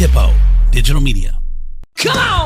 Hippo Digital Media. Come on!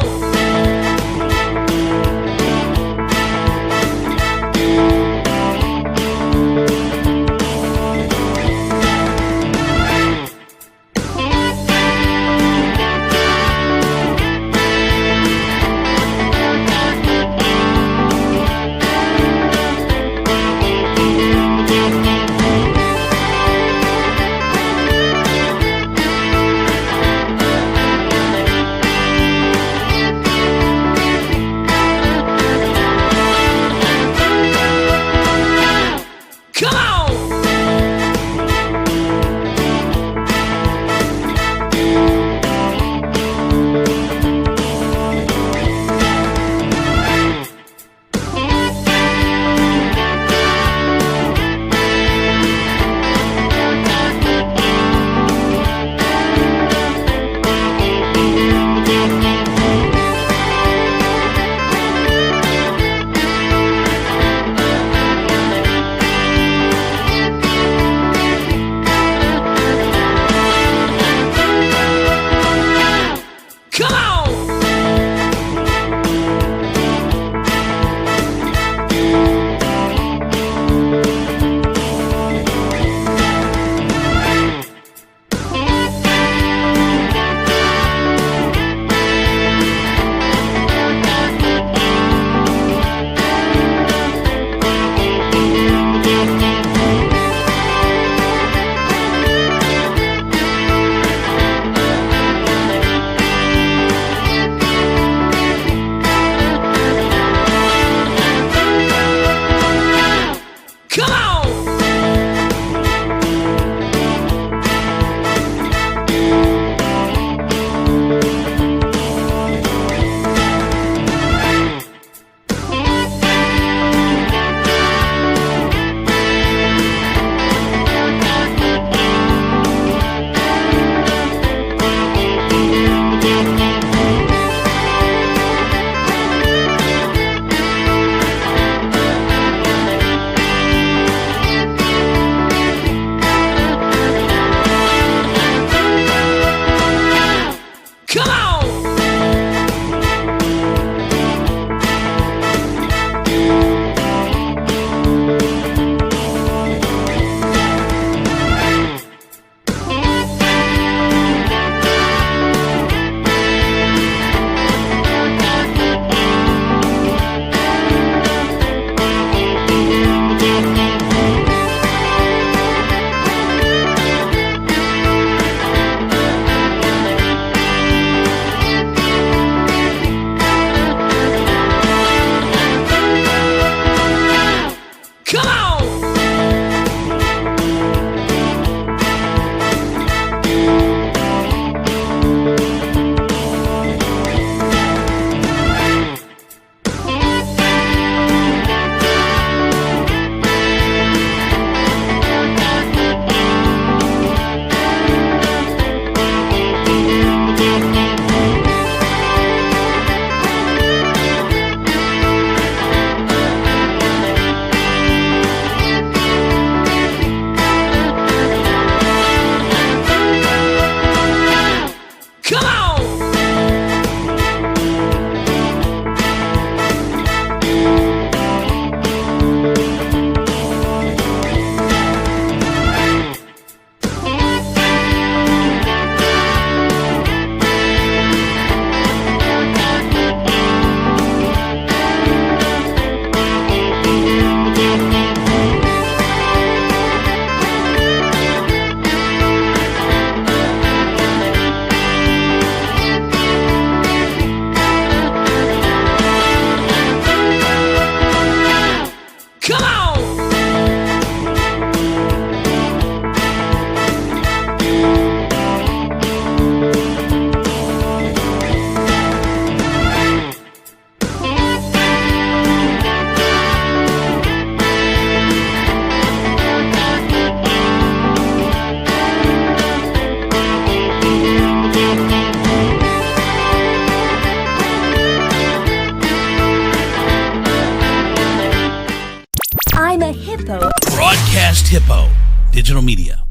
I'm a hippo. Broadcast Hippo Digital Media.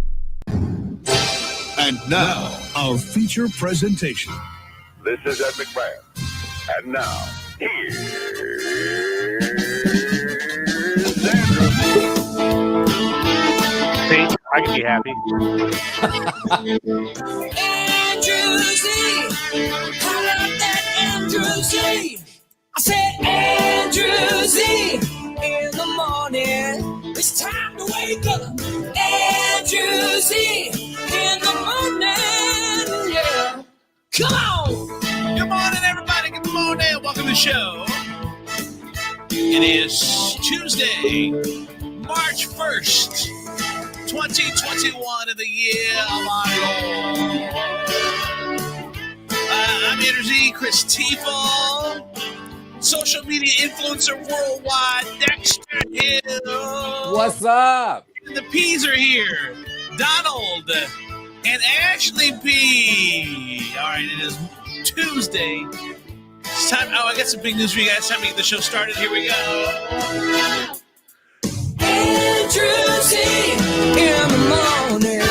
And now, our feature presentation. This is Ed McMahon. And now, here's Andrew. See, I can be happy. Andrew Z. How about that Andrew Z? I said Andrew Z. In the morning, it's time to wake up. Andrew Z. In the morning, yeah. Come on! Good morning, everybody. Good morning. Welcome to the show. It is Tuesday, March 1st, 2021 of the year of our Lord. I'm Andrew Z, Chris Tiefel, social media influencer worldwide, Dexter Hill. What's up? And the P's are here. Donald and Ashley P. All right, it is Tuesday. It's time. Oh, I got some big news for you guys. Time to get the show started. Here we go. Andrew Z. In the morning.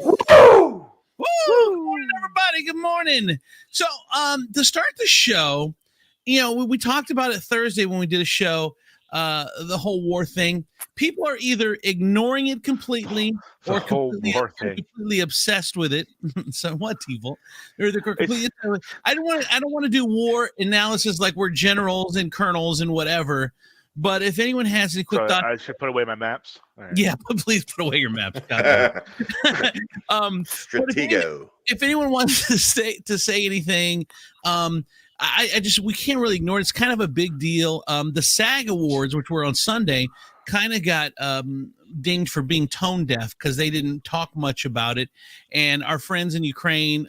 Woo! Good morning, everybody. Good morning. So, to start the show, we talked about it Thursday when we did a show, the whole war thing. People are either ignoring it completely or completely obsessed with it. So what, Tiefel? They're completely. I don't want to do war analysis like we're generals and colonels and whatever. But if anyone has any quick thoughts, I should put away my maps. Right. Yeah, please put away your maps. Stratego. If anyone wants to say anything, we can't really ignore it. It's kind of a big deal. The SAG Awards, which were on Sunday, kind of got dinged for being tone deaf because they didn't talk much about it. And our friends in Ukraine,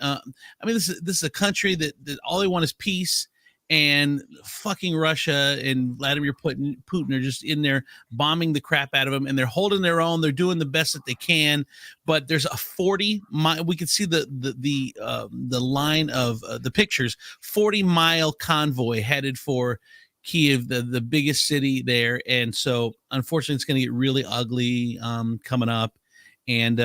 this is a country that all they want is peace. And fucking Russia and Vladimir Putin are just in there bombing the crap out of them, and they're holding their own. They're doing the best that they can, but there's a 40-mile. We can see the line of the pictures. 40-mile convoy headed for Kiev, the biggest city there, and so unfortunately, it's going to get really ugly coming up. And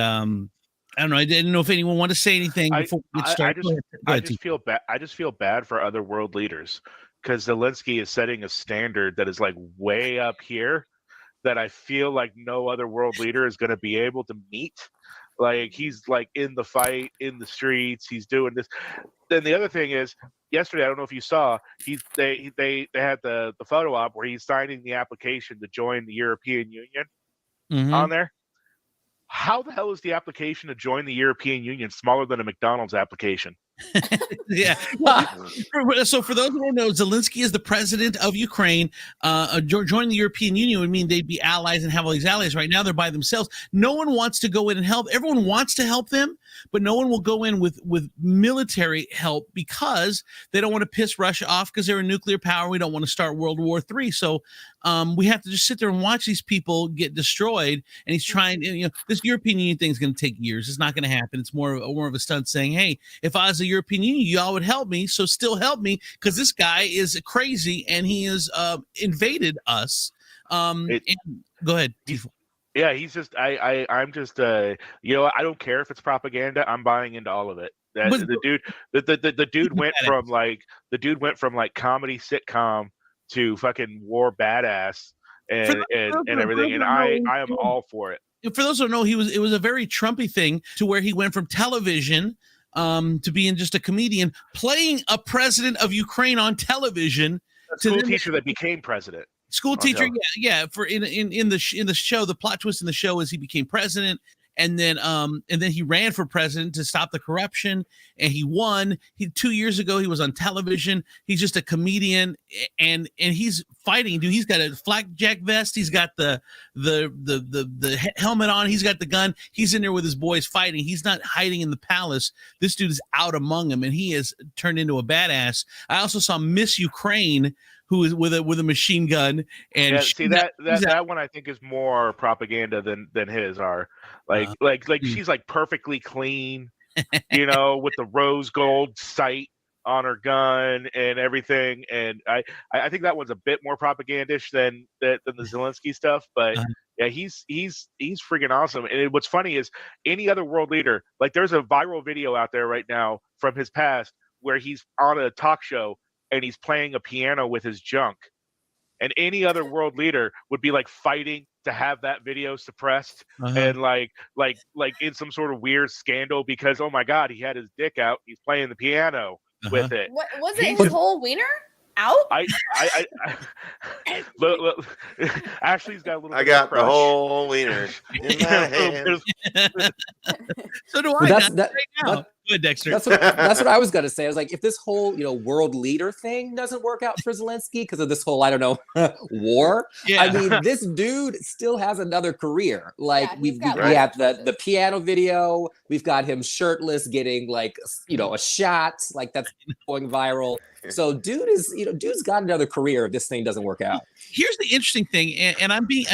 I don't know. I didn't know if anyone wanted to say anything before we get started. I just feel bad. I just feel bad for other world leaders because Zelensky is setting a standard that is like way up here that I feel like no other world leader is going to be able to meet. Like he's like in the fight, in the streets. He's doing this. Then the other thing is, yesterday, I don't know if you saw, they had the photo op where he's signing the application to join the European Union on there. How the hell is the application to join the European Union smaller than a McDonald's application? Yeah. So for those who don't know, Zelensky is the president of Ukraine. Joining the European Union would mean they'd be allies and have all these allies. Right now, they're by themselves. No one wants to go in and help. Everyone wants to help them, but no one will go in with military help because they don't want to piss Russia off because they're a nuclear power. We don't want to start World War III. So we have to just sit there and watch these people get destroyed. And he's trying. This European Union thing is going to take years. It's not going to happen. It's more of a stunt saying, "Hey, if I was a European Union, y'all would help me, so still help me because this guy is crazy and he has invaded us." Go ahead. Yeah, he's just I'm just I don't care if it's propaganda. I'm buying into all of it. The dude went from like comedy sitcom to fucking war badass and everything, and I am all for it. For those who don't know, it was a very Trumpy thing to where he went from television to being just a comedian, playing a president of Ukraine on television. A school teacher that became president. School teacher, yeah. For in the show, the plot twist in the show is he became president, and then he ran for president to stop the corruption, and he won. 2 years ago, he was on television. He's just a comedian, and he's fighting. Dude, he's got a flakjack vest. He's got the helmet on. He's got the gun. He's in there with his boys fighting. He's not hiding in the palace. This dude is out among them, and he has turned into a badass. I also saw Miss Ukraine, who is with a machine gun, and that one I think is more propaganda than his are. Like she's like perfectly clean, with the rose gold sight her gun and everything. And I think that one's a bit more propagandish than the Zelensky stuff. But yeah, he's freaking awesome. And what's funny is any other world leader, like there's a viral video out there right now from his past where he's on a talk show and he's playing a piano with his junk. And any other world leader would be like fighting to have that video suppressed and like in some sort of weird scandal because, oh my God, he had his dick out. He's playing the piano with it. What was it? His whole wiener out? Look, Ashley's got a little. I got the whole wiener in my hand. So do I. That's right now. Good, Dexter. That's what I was gonna say. I was like, if this whole world leader thing doesn't work out for Zelensky because of this whole war, I mean, this dude still has another career. Like we have the piano video. We've got him shirtless getting a shot like that's going viral. So dude's got another career if this thing doesn't work out. Here's the interesting thing, and I'm being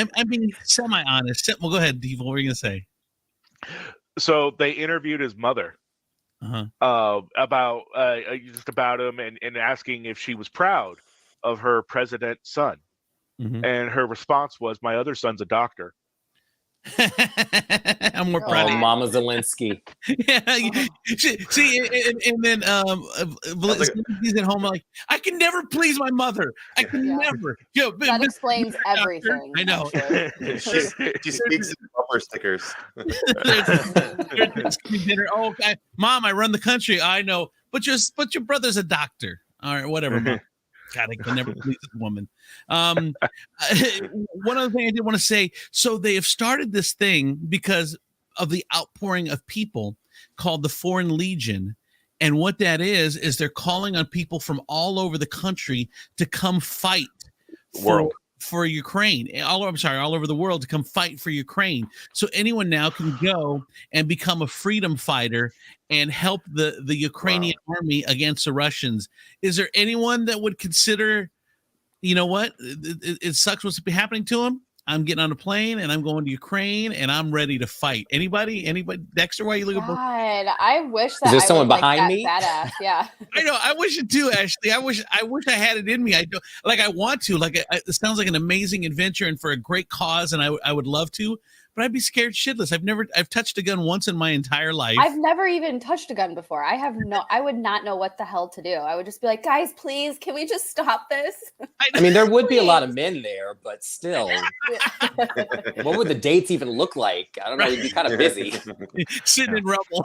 semi-honest. Well, go ahead, Dave. What were you gonna say? So they interviewed his mother. About him and asking if she was proud of her president son. And her response was, my other son's a doctor. I'm more proud of Mama Zelensky. See, and then he's at home like, I can never please my mother. I can never. That explains everything. I know. she speaks in bumper stickers. Dinner. Oh, okay. Mom, I run the country. I know, but your brother's a doctor. All right, whatever. Mom. God, I can never please this woman. One other thing I did want to say. So they have started this thing because of the outpouring of people called the Foreign Legion. And what that is they're calling on people from all over the country to come fight for Ukraine. All over the world to come fight for Ukraine. So anyone now can go and become a freedom fighter and help the Ukrainian army against the Russians. Is there anyone that would consider, you know what, it sucks what's happening to him? I'm getting on a plane and I'm going to Ukraine and I'm ready to fight. Anybody? Dexter, why are you looking? God, I wish that. Is there someone behind me? Badass, yeah. I know. I wish it too, Ashley. I wish I had it in me. I don't I want to. It sounds like an amazing adventure and for a great cause, and I would love to. But I'd be scared shitless. I've touched a gun once in my entire life. I've never even touched a gun before. I would not know what the hell to do. I would just be like, guys, please, can we just stop this? I mean, there would be a lot of men there, but still. What would the dates even look like? I don't know. You'd be kind of busy. Sitting in rubble.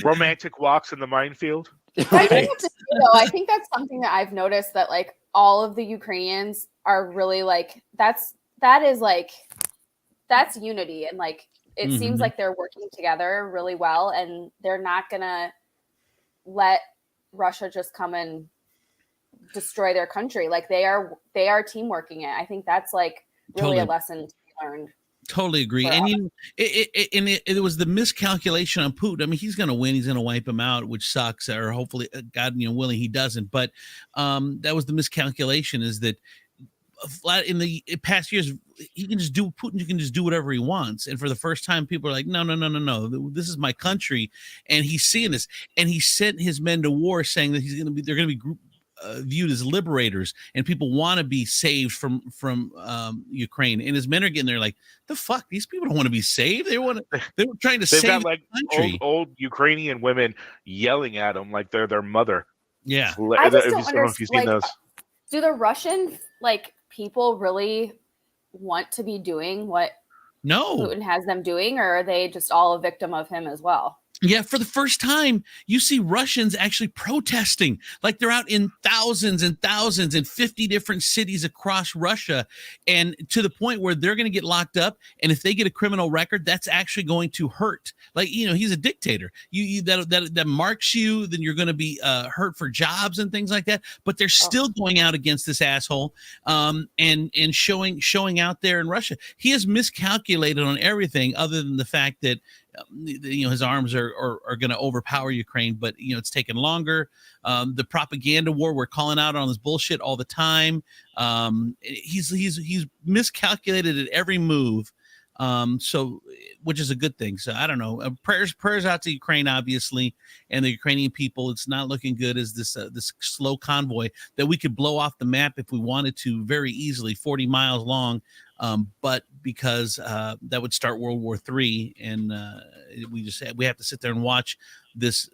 Romantic walks in the minefield. I think that's something that I've noticed that all of the Ukrainians are really that's unity, and it seems like they're working together really well, and they're not gonna let Russia just come and destroy their country. They are team working it. I think that's really a lesson to be learned. Totally agree. And it was the miscalculation on Putin. I mean, he's going to win. He's going to wipe him out, which sucks. Or hopefully, God willing, he doesn't. But that was the miscalculation. Is that in the past years, Putin can just do whatever he wants. And for the first time, people are like, no, this is my country. And he's seeing this. And he sent his men to war saying that they're going to be viewed as liberators, and people want to be saved from Ukraine. And his men are getting there like, the fuck, these people don't want to be saved. They were trying to save the country. Old Ukrainian women yelling at them like they're their mother. Yeah. I just don't understand. If you've seen those. Do the Russian people really want to be doing what Putin has them doing, or are they just all a victim of him as well? Yeah, for the first time, you see Russians actually protesting. They're out in thousands and thousands in 50 different cities across Russia, and to the point where they're going to get locked up. And if they get a criminal record, that's actually going to hurt. He's a dictator. That marks you, then you're going to be hurt for jobs and things like that. But they're still going out against this asshole and showing out there in Russia. He has miscalculated on everything other than the fact that his arms are going to overpower Ukraine, but it's taken longer. The propaganda war, we're calling out on this bullshit all the time. He's miscalculated at every move, So, which is a good thing. So I don't know. Prayers out to Ukraine, obviously, and the Ukrainian people. It's not looking good as this slow convoy that we could blow off the map if we wanted to very easily, 40 miles long. But because that would start World War III, and we have to sit there and watch this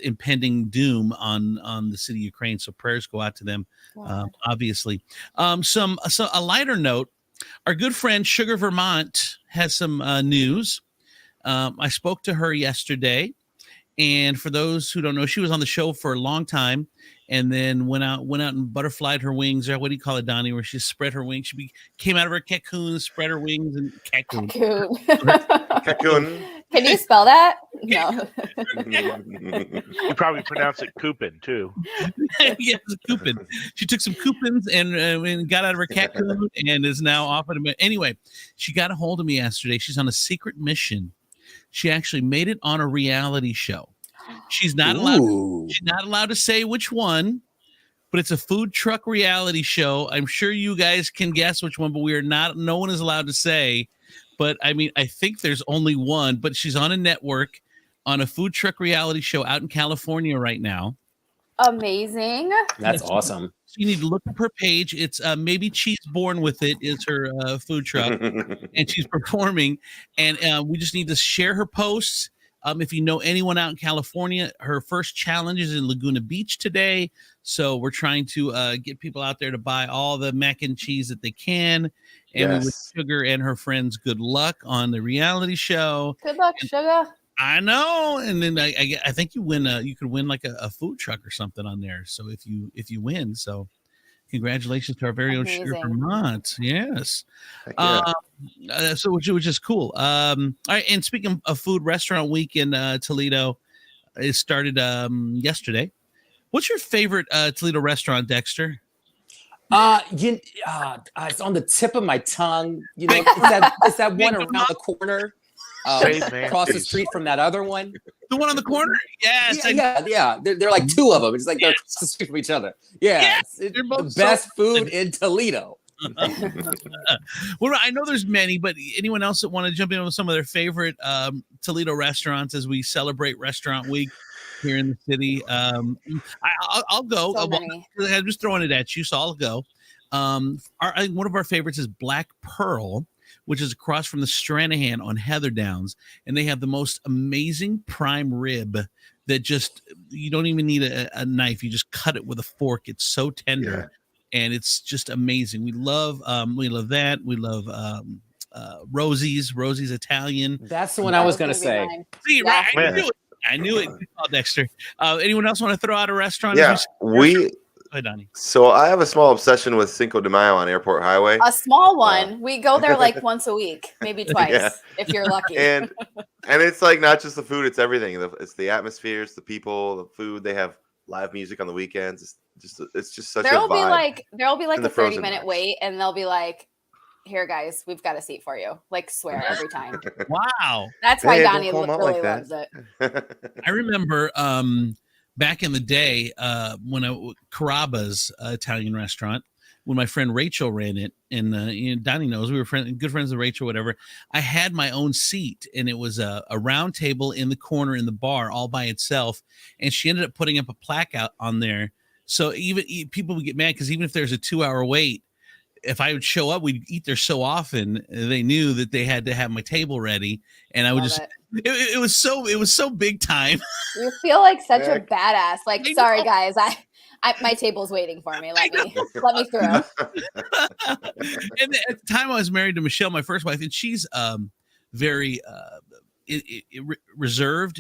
impending doom on the city of Ukraine. So prayers go out to them, obviously. So a lighter note. Our good friend Sugar Vermont has some news. I spoke to her yesterday, and for those who don't know, she was on the show for a long time, and then went out and butterflied her wings. Or what do you call it, Donnie? Where she spread her wings. Came out of her cocoon, spread her wings, and cocoon. Cocoon. Can you spell that? No. You probably pronounce it coupon too. Yes, coupon. She took some coupons and got out of her cocoon and is now off at a minute. Anyway, she got a hold of me yesterday. She's on a secret mission. She actually made it on a reality show. She's not allowed to say which one, but it's a food truck reality show. I'm sure you guys can guess which one, but no one is allowed to say. But I mean, I think there's only one, but she's on a network on a food truck reality show out in California right now. Amazing. That's awesome. So you need to look up her page. It's Maybe Cheese Born With It is her food truck, and she's performing. And we just need to share her posts. If you know anyone out in California, her first challenge is in Laguna Beach today. So we're trying to get people out there to buy all the mac and cheese that they can. And we wish Sugar and her friends good luck on the reality show. Good luck, Sugar. I know. And then I think you win. You could win like a food truck or something on there. So if you win, so congratulations to our very own Sugar Vermont. Yes. So which is cool. All right. And speaking of food, Restaurant Week in Toledo, it started yesterday. What's your favorite Toledo restaurant, Dexter? It's on the tip of my tongue. You know, it's that one around the corner, across the street from that other one. The one on the corner? Yes. Yeah. They're like two of them. It's like they're across the street from each other. Yeah, it's the best food in Toledo. Well, I know there's many, but anyone else that want to jump in with some of their favorite Toledo restaurants as we celebrate Restaurant Week here in the city? I'll go. I'm just throwing it at you, so I'll go. I think one of our favorites is Black Pearl, which is across from the Stranahan on Heather Downs, and they have the most amazing prime rib that just you don't even need a knife; you just cut it with a fork. It's so tender, and it's just amazing. We love that. We love Rosie's Italian. That's the one I was going to say. See, right? I knew it. Oh, Dexter. Anyone else want to throw out a restaurant? Yeah, Hi, Donnie. So I have a small obsession with Cinco de Mayo on Airport Highway. A small one. We go there like once a week, maybe twice, if you're lucky. And it's like not just the food; it's everything. It's the atmosphere, it's the people, the food. They have live music on the weekends. It's just such a vibe. There'll be like a 30-minute wait, and they'll be like, "Here, guys, we've got a seat for you." Like, swear every time. Wow. That's why Donnie really loves it. I remember back in the day when Carrabba's Italian restaurant, when my friend Rachel ran it, and Donnie knows we were good friends with Rachel, whatever. I had my own seat, and it was a round table in the corner in the bar all by itself, and she ended up putting up a plaque out on there. So even people would get mad because even if there's a 2-hour wait, if I would show up, we'd eat there so often. They knew that they had to have my table ready, and I would it was so big time. You feel like such a badass. Like, sorry guys, my table's waiting for me. Let me through. And at the time, I was married to Michelle, my first wife, and she's very reserved.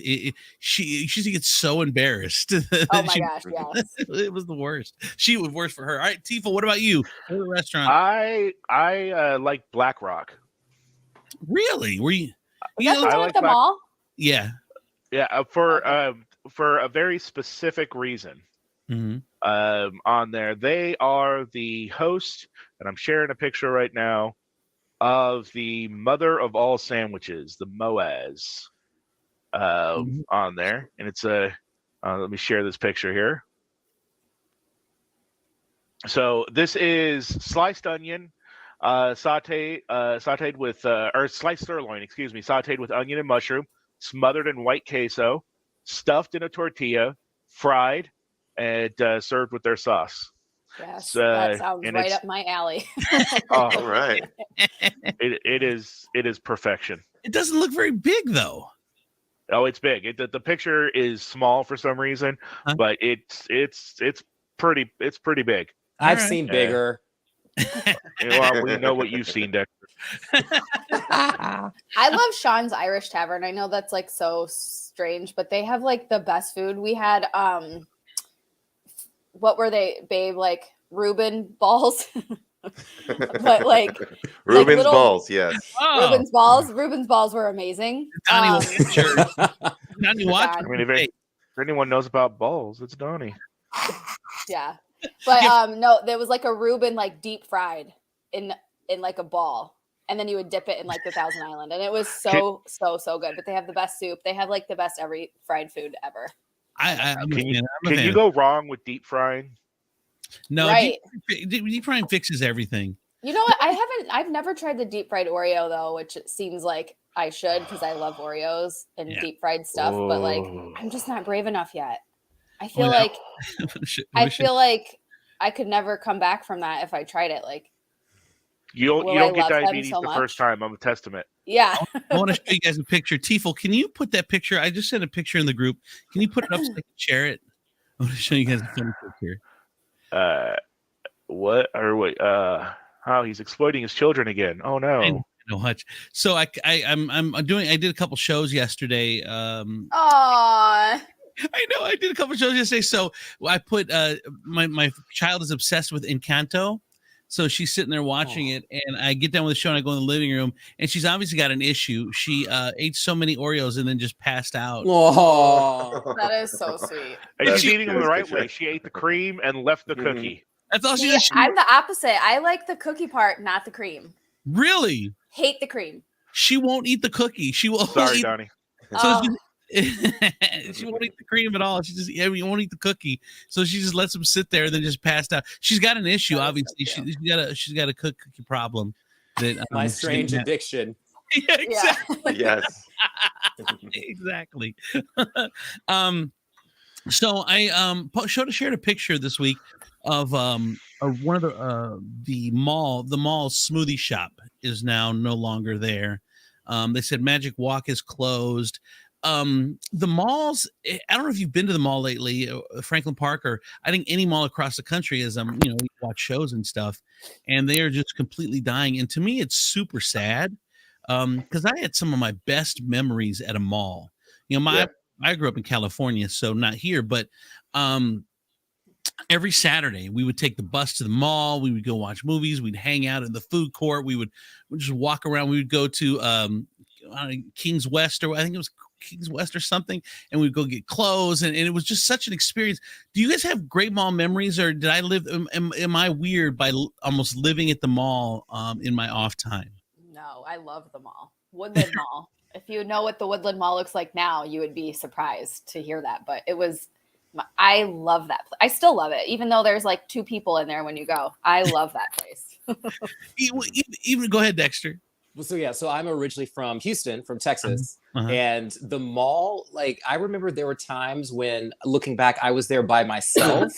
She gets so embarrassed. Oh my gosh, yes. It was the worst. She was worse for her. All right, Tifa, what about you? What restaurant? I like Black Rock. Really? Were you? That's the one at the mall? Yeah. Yeah, for a very specific reason. Mm-hmm. On there, they are the host, and I'm sharing a picture right now of the mother of all sandwiches, the Moaz, on there, and it's let me share this picture here. So this is sliced onion, Sauteed with or sliced sirloin, excuse me, sauteed with onion and mushroom, smothered in white queso, stuffed in a tortilla, fried, and served with their sauce. Yes, that sounds right up my alley. All right. It is perfection. It doesn't look very big though. Oh, it's big. The picture is small for some reason, but it's pretty big. I've seen bigger. Well, we know what you've seen, Dexter. I love Sean's Irish Tavern. I know that's like so strange, but they have like the best food. We had what were they, babe? Like Reuben balls. But like Reuben's balls, yes. Oh. Reuben's balls were amazing. Donnie, watch. I mean, if anyone knows about balls, it's Donnie. Yeah, but no, there was like a Reuben like deep fried in like a ball, and then you would dip it in like the Thousand Island, and it was so good. But they have the best soup. They have like the best every fried food ever. Can you go wrong with deep frying? No, right. Deep frying fixes everything. You know what? I've never tried the deep fried Oreo though, which it seems like I should because I love Oreos and deep fried stuff. Whoa. But like, I'm just not brave enough yet. I feel like I could never come back from that if I tried it. Like, you don't get diabetes the first time. I'm a testament. Yeah. I want to show you guys a picture. Tifel, can you put that picture? I just sent a picture in the group. Can you put it up so I can share it? I want to show you guys a funny picture. What or wait? How he's exploiting his children again? Oh no! I know, Hutch. So I did a couple shows yesterday. Aww. I know I did a couple shows yesterday. So I put my child is obsessed with Encanto. So she's sitting there watching it, and I get done with the show, and I go in the living room, and she's obviously got an issue. She ate so many Oreos and then just passed out. Oh, that is so sweet. And she's eating them the right way. She ate the cream and left the cookie. That's all she did. I'm the opposite. I like the cookie part, not the cream. Really? Hate the cream. She won't eat the cookie. She will. Sorry, Donnie. So she won't eat the cream at all. She just won't eat the cookie. So she just lets him sit there and then just passed out. She's got an issue, obviously. She's got a cookie problem. That my strange addiction. Yeah, exactly. Yes. Exactly. So I shared a picture this week of one of the mall smoothie shop is now no longer there. They said Magic Walk is closed. The malls, I don't know if you've been to the mall lately, Franklin Park, or I think any mall across the country, as we watch shows and stuff, and they are just completely dying. And to me, it's super sad because I had some of my best memories at a mall. I grew up in California, so not here, but every Saturday we would take the bus to the mall. We would go watch movies. We'd hang out in the food court. We'd just walk around. We would go to King's West, or I think it was King's West or something, and we'd go get clothes, and it was just such an experience. Do you guys have great mall memories, or did I live? Am I weird by almost living at the mall in my off time? No, I love the mall, Woodland Mall. If you know what the Woodland Mall looks like now, you would be surprised to hear that. But I love that place. I still love it, even though there's like 2 people in there when you go. I love that place. Even go ahead, Dexter. So I'm originally from Houston, from Texas. And the mall, like, I remember there were times when, looking back, I was there by myself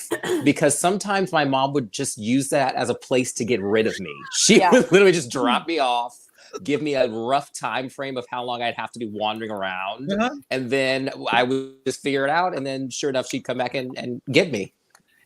because sometimes my mom would just use that as a place to get rid of me. She would literally just drop me off, give me a rough time frame of how long I'd have to be wandering around. And then I would just figure it out. And then sure enough, she'd come back and get me.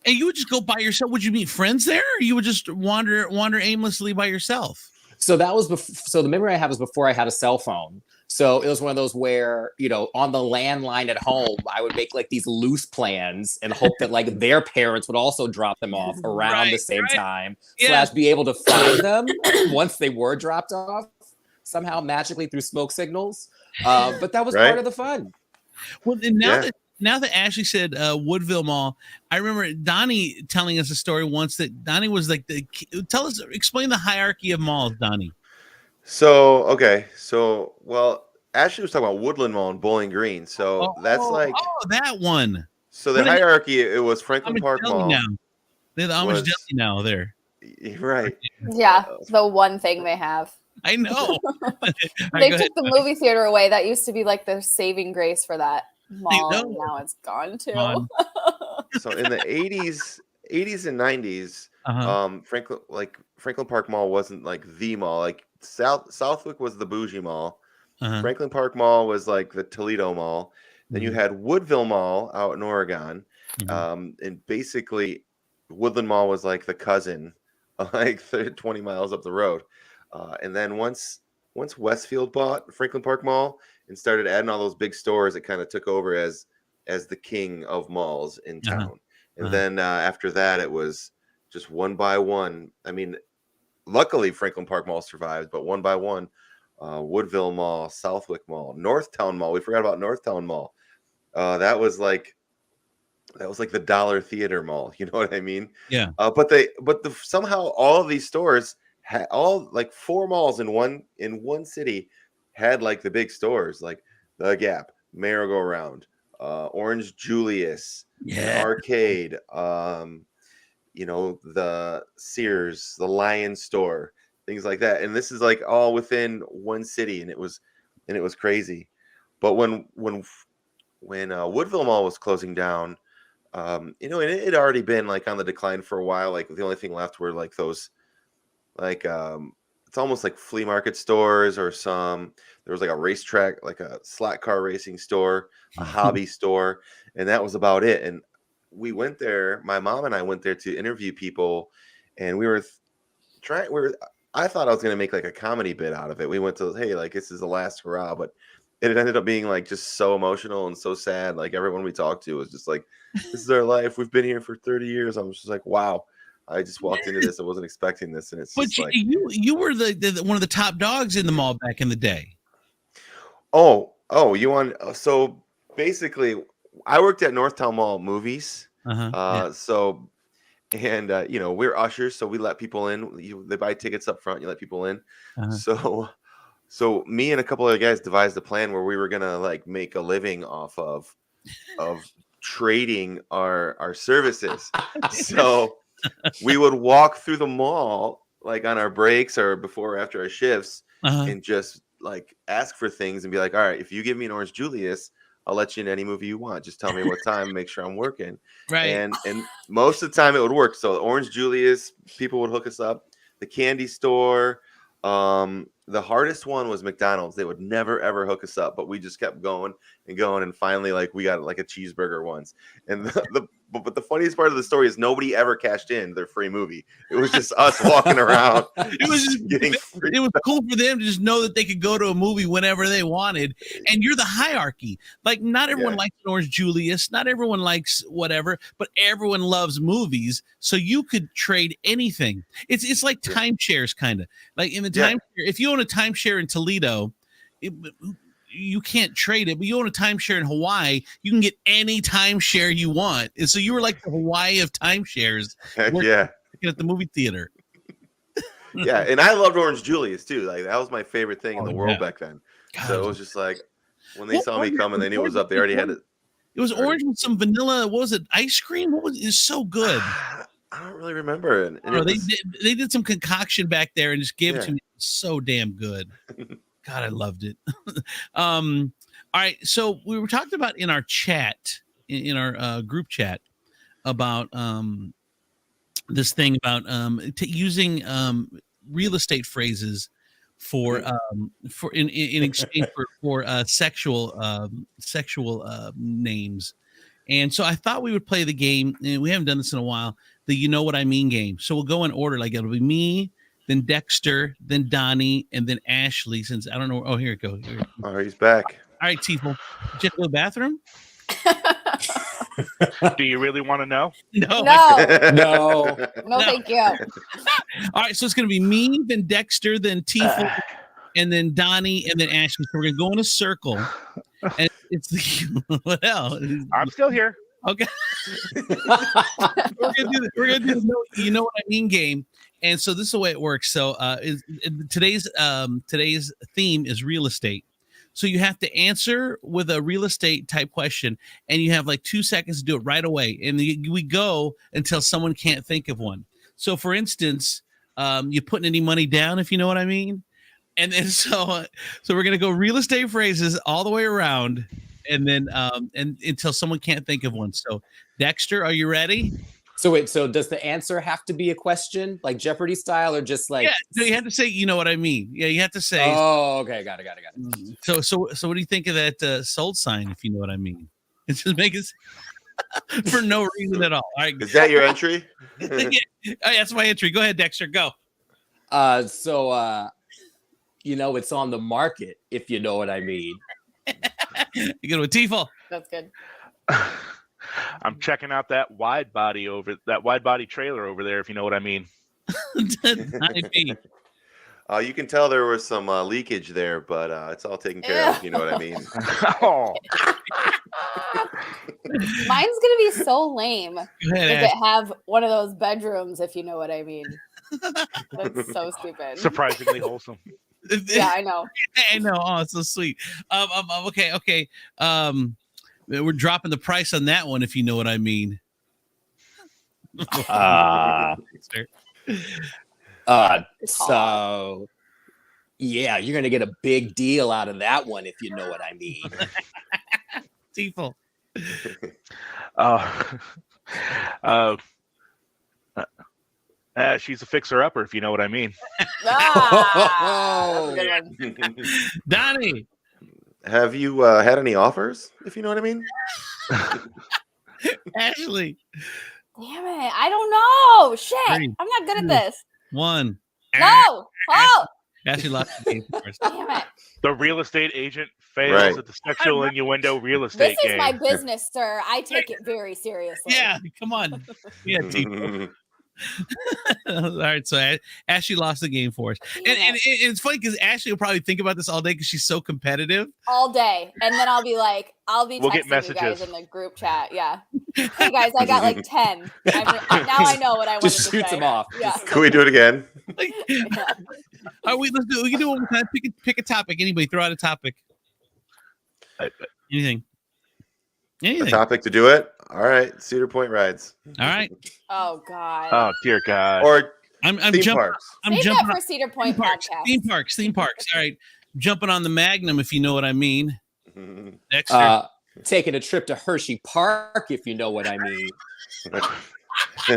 And you would just go by yourself? Would you meet friends there, or you would just wander aimlessly by yourself? So that was so the memory I have is before I had a cell phone. So it was one of those where, on the landline at home, I would make like these loose plans and hope that like their parents would also drop them off around the same time, / be able to find them once they were dropped off somehow magically through smoke signals. But that was part of the fun. Well, now that Ashley said Woodville Mall, I remember Donnie telling us a story once that Donnie was like explain the hierarchy of malls, Donnie. So Ashley was talking about Woodland Mall and Bowling Green. So that's that one. So the hierarchy, it was Franklin Park Mall. Now. They're the Amish Deli now there. Right. Yeah, the one thing they have. I know. They took the movie theater away. That used to be like the saving grace for that mall, and now it's gone too. So in the 80s and 90s, Franklin Park Mall wasn't like the mall. Like Southwick was the bougie mall. Franklin Park Mall was like the Toledo Mall. Then you had Woodville Mall out in Oregon. And basically Woodland Mall was like the cousin, like 20 miles up the road. And then once Westfield bought Franklin Park Mall and started adding all those big stores, it kind of took over as the king of malls in town. And then after that, it was just one by one. I mean, luckily Franklin Park Mall survived, but one by one, Woodville Mall, Southwick Mall, Northtown Mall. We forgot about Northtown Mall. That was like the Dollar Theater Mall. You know what I mean? Yeah. But somehow all of these stores had all like 4 malls in one city had like the big stores, like the Gap, Merry-Go-Round, Orange Julius, Arcade, the Sears, the Lion Store, things like that. And this is like all within one city, and it was crazy. But when Woodville Mall was closing down, and it had already been like on the decline for a while. Like the only thing left were like those, like it's almost like flea market stores, or there was like a racetrack, like a slot car racing store, a hobby store, and that was about it. And we went there, my mom and I went there to interview people, and I thought I was going to make like a comedy bit out of it. We went to, hey, like this is the last hurrah, but it ended up being like just so emotional and so sad. Like everyone we talked to was just like, this is our life. We've been here for 30 years. I'm just like, wow. I just walked into this. I wasn't expecting this. And it's just like, you were the one of the top dogs in the mall back in the day. So basically I worked at Northtown Mall Movies. So, and we're ushers, so we let people in. They buy tickets up front. You let people in. So me and a couple of guys devised a plan where we were gonna like make a living off of trading our services. So we would walk through the mall like on our breaks or before or after our shifts and just like ask for things and be like, all right, if you give me an Orange Julius, I'll let you in any movie you want. Just tell me what time, make sure I'm working. Right. And most of the time it would work. So Orange Julius, people would hook us up. The candy store. The hardest one was McDonald's. They would never ever hook us up, but we just kept going and going, and finally like we got like a cheeseburger once. And but the funniest part of the story is nobody ever cashed in their free movie. It was just us walking around. It was just getting free. It was cool for them to just know that they could go to a movie whenever they wanted. And you're the hierarchy. Like not everyone likes Orange Julius, not everyone likes whatever, but everyone loves movies. So you could trade anything. It's like timeshares, kind of like in the timeshare. If you own a timeshare in Toledo, you can't trade it, but you own a timeshare in Hawaii, you can get any timeshare you want. And so you were like the Hawaii of timeshares. At the movie theater. And I loved Orange Julius too. Like that was my favorite thing in the world back then. God. So it was just like when they saw me coming, they knew it was up. They already had it. It was orange with some vanilla. What was it? Ice cream? It's so good. I don't really remember it. They did some concoction back there and just gave it to me. It was so damn good. God, I loved it. All right. So we were talking about in our chat, in our group chat, about this thing about using real estate phrases for in exchange for sexual names. And so I thought we would play the game, and we haven't done this in a while, the You Know What I Mean game. So we'll go in order. Like it'll be me, then Dexter, then Donnie, and then Ashley. Since I don't know. Oh, here it goes. Oh, he's back. All right, Tiefel. Did you go to the bathroom? Do you really want to know? No, thank you. All right, so it's going to be me, then Dexter, then Tiefel, and then Donnie, and then Ashley. So we're going to go in a circle. And it's the what else? I'm still here. Okay. We're gonna do the You Know What I Mean game. And so this is the way it works. So today's theme is real estate. So you have to answer with a real estate type question, and you have like 2 seconds to do it right away. And we go until someone can't think of one. So for instance, you putting any money down, if you know what I mean? And then so we're gonna go real estate phrases all the way around, and then and until someone can't think of one. So Dexter, are you ready? So wait, so does the answer have to be a question, like Jeopardy style, or just like? Yeah, no, you have to say, you know what I mean. Yeah, you have to say. Oh, okay, got it. So what do you think of that sold sign, if you know what I mean? It's just make it for no reason at all. All right, Is that your entry? Yeah. That's my entry. Go ahead, Dexter. Go. It's on the market, if you know what I mean. You go to a Tifo. That's good. I'm checking out that wide body trailer over there, if you know what I mean. You can tell there was some leakage there, but it's all taken care of, if you know what I mean. Oh. Mine's gonna be so lame. Ahead, Does it have one of those bedrooms, if you know what I mean? That's so stupid. Surprisingly wholesome. Yeah, I know. I know. Oh, it's so sweet. Okay. We're dropping the price on that one, if you know what I mean. So yeah, you're gonna get a big deal out of that one, if you know what I mean. Tifo. She's a fixer-upper, if you know what I mean. That's a good one. Donnie. Have you had any offers, if you know what I mean? Ashley. Damn it. I don't know. Shit. 3, I'm not good at this. 1. No. Oh. Ashley lost the game first. Damn it. The real estate agent fails at the sexual innuendo real estate This is game. my business, sir. I take it very seriously. Yeah, come on. Yeah, Tifo. All right, so Ashley lost the game for us, and it's funny because Ashley will probably think about this all day because she's so competitive all day, and then I'll be We'll get texting you guys messages in the group chat. Yeah, hey guys, I got like 10. Now I know what I want to say. Just shoots them off. Yeah. Can we do it again? All right, let's do. We can do it one more time. Pick a topic. Anybody, throw out a topic. Anything. A topic to do it. All right, Cedar Point rides. All right. Oh God. Oh dear God. Or I'm theme jumping. parks. I'm Save jumping that for Cedar Point podcast. Theme parks. All right, jumping on the Magnum, if you know what I mean. Dexter. Taking a trip to Hershey Park, if you know what I mean. Oh. How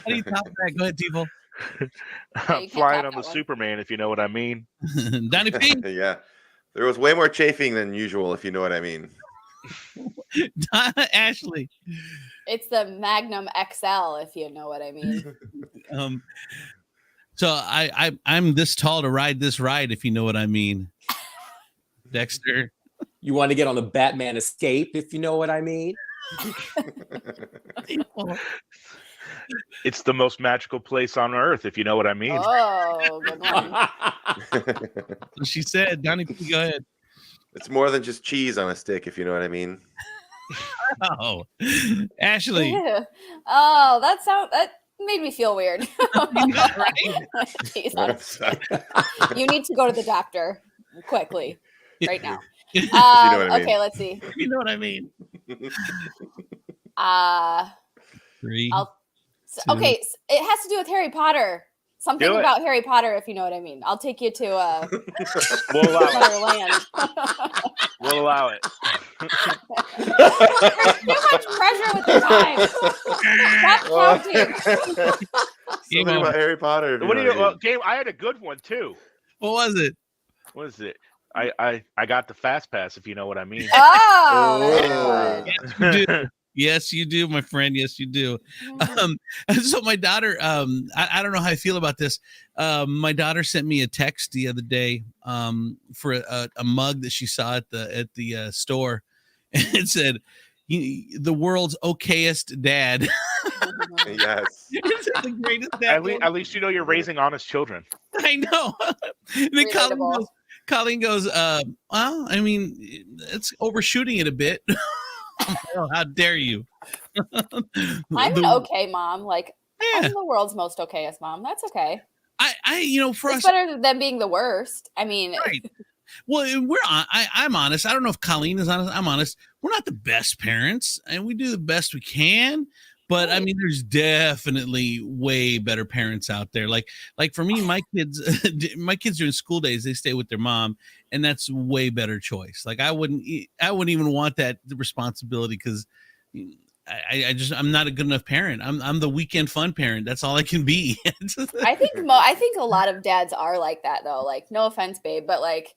do you top that? Go ahead, Tifo. I'm flying on the Superman, if you know what I mean. Donnie P. Yeah. There was way more chafing than usual, if you know what I mean. Ashley. It's the Magnum XL, if you know what I mean. So I'm this tall to ride this ride, if you know what I mean. Dexter. You want to get on the Batman Escape, if you know what I mean. It's the most magical place on earth, if you know what I mean. Oh, good one. She said, Donnie, go ahead. It's more than just cheese on a stick, if you know what I mean. Oh, Ashley. Yeah. Oh, that made me feel weird. Cheese on a stick. You need to go to the doctor quickly, right now. You know what I mean. Okay, let's see. You know what I mean. 3. Okay, it has to do with Harry Potter. Something about Harry Potter, if you know what I mean. I'll take you to We'll allow another land. We'll allow it. There's too much pressure with the time. Stop counting. Something about Harry Potter. What do you? Game. I had a good one too. What was it? What is it? I got the fast pass, if you know what I mean. Oh, very good. Yes, you do, my friend. Yes, you do. So my daughter, I don't know how I feel about this. My daughter sent me a text the other day for a mug that she saw at the store, and it said, "The world's okayest dad." Yes. It's the greatest dad. At least you know you're raising honest children. I know. And then Colleen goes, well, I mean, it's overshooting it a bit. Oh, how dare you? I'm an okay mom. Like, I'm the world's most okayest mom. That's okay. For it's us, better than being the worst. I mean, right. Well, I'm honest. I don't know if Colleen is honest. I'm honest. We're not the best parents, and we do the best we can. But I mean, there's definitely way better parents out there. Like for me, my kids during school days, they stay with their mom, and that's way better choice. Like I wouldn't even want that responsibility because I'm not a good enough parent. I'm the weekend fun parent. That's all I can be. I think a lot of dads are like that though. Like, no offense, babe, but like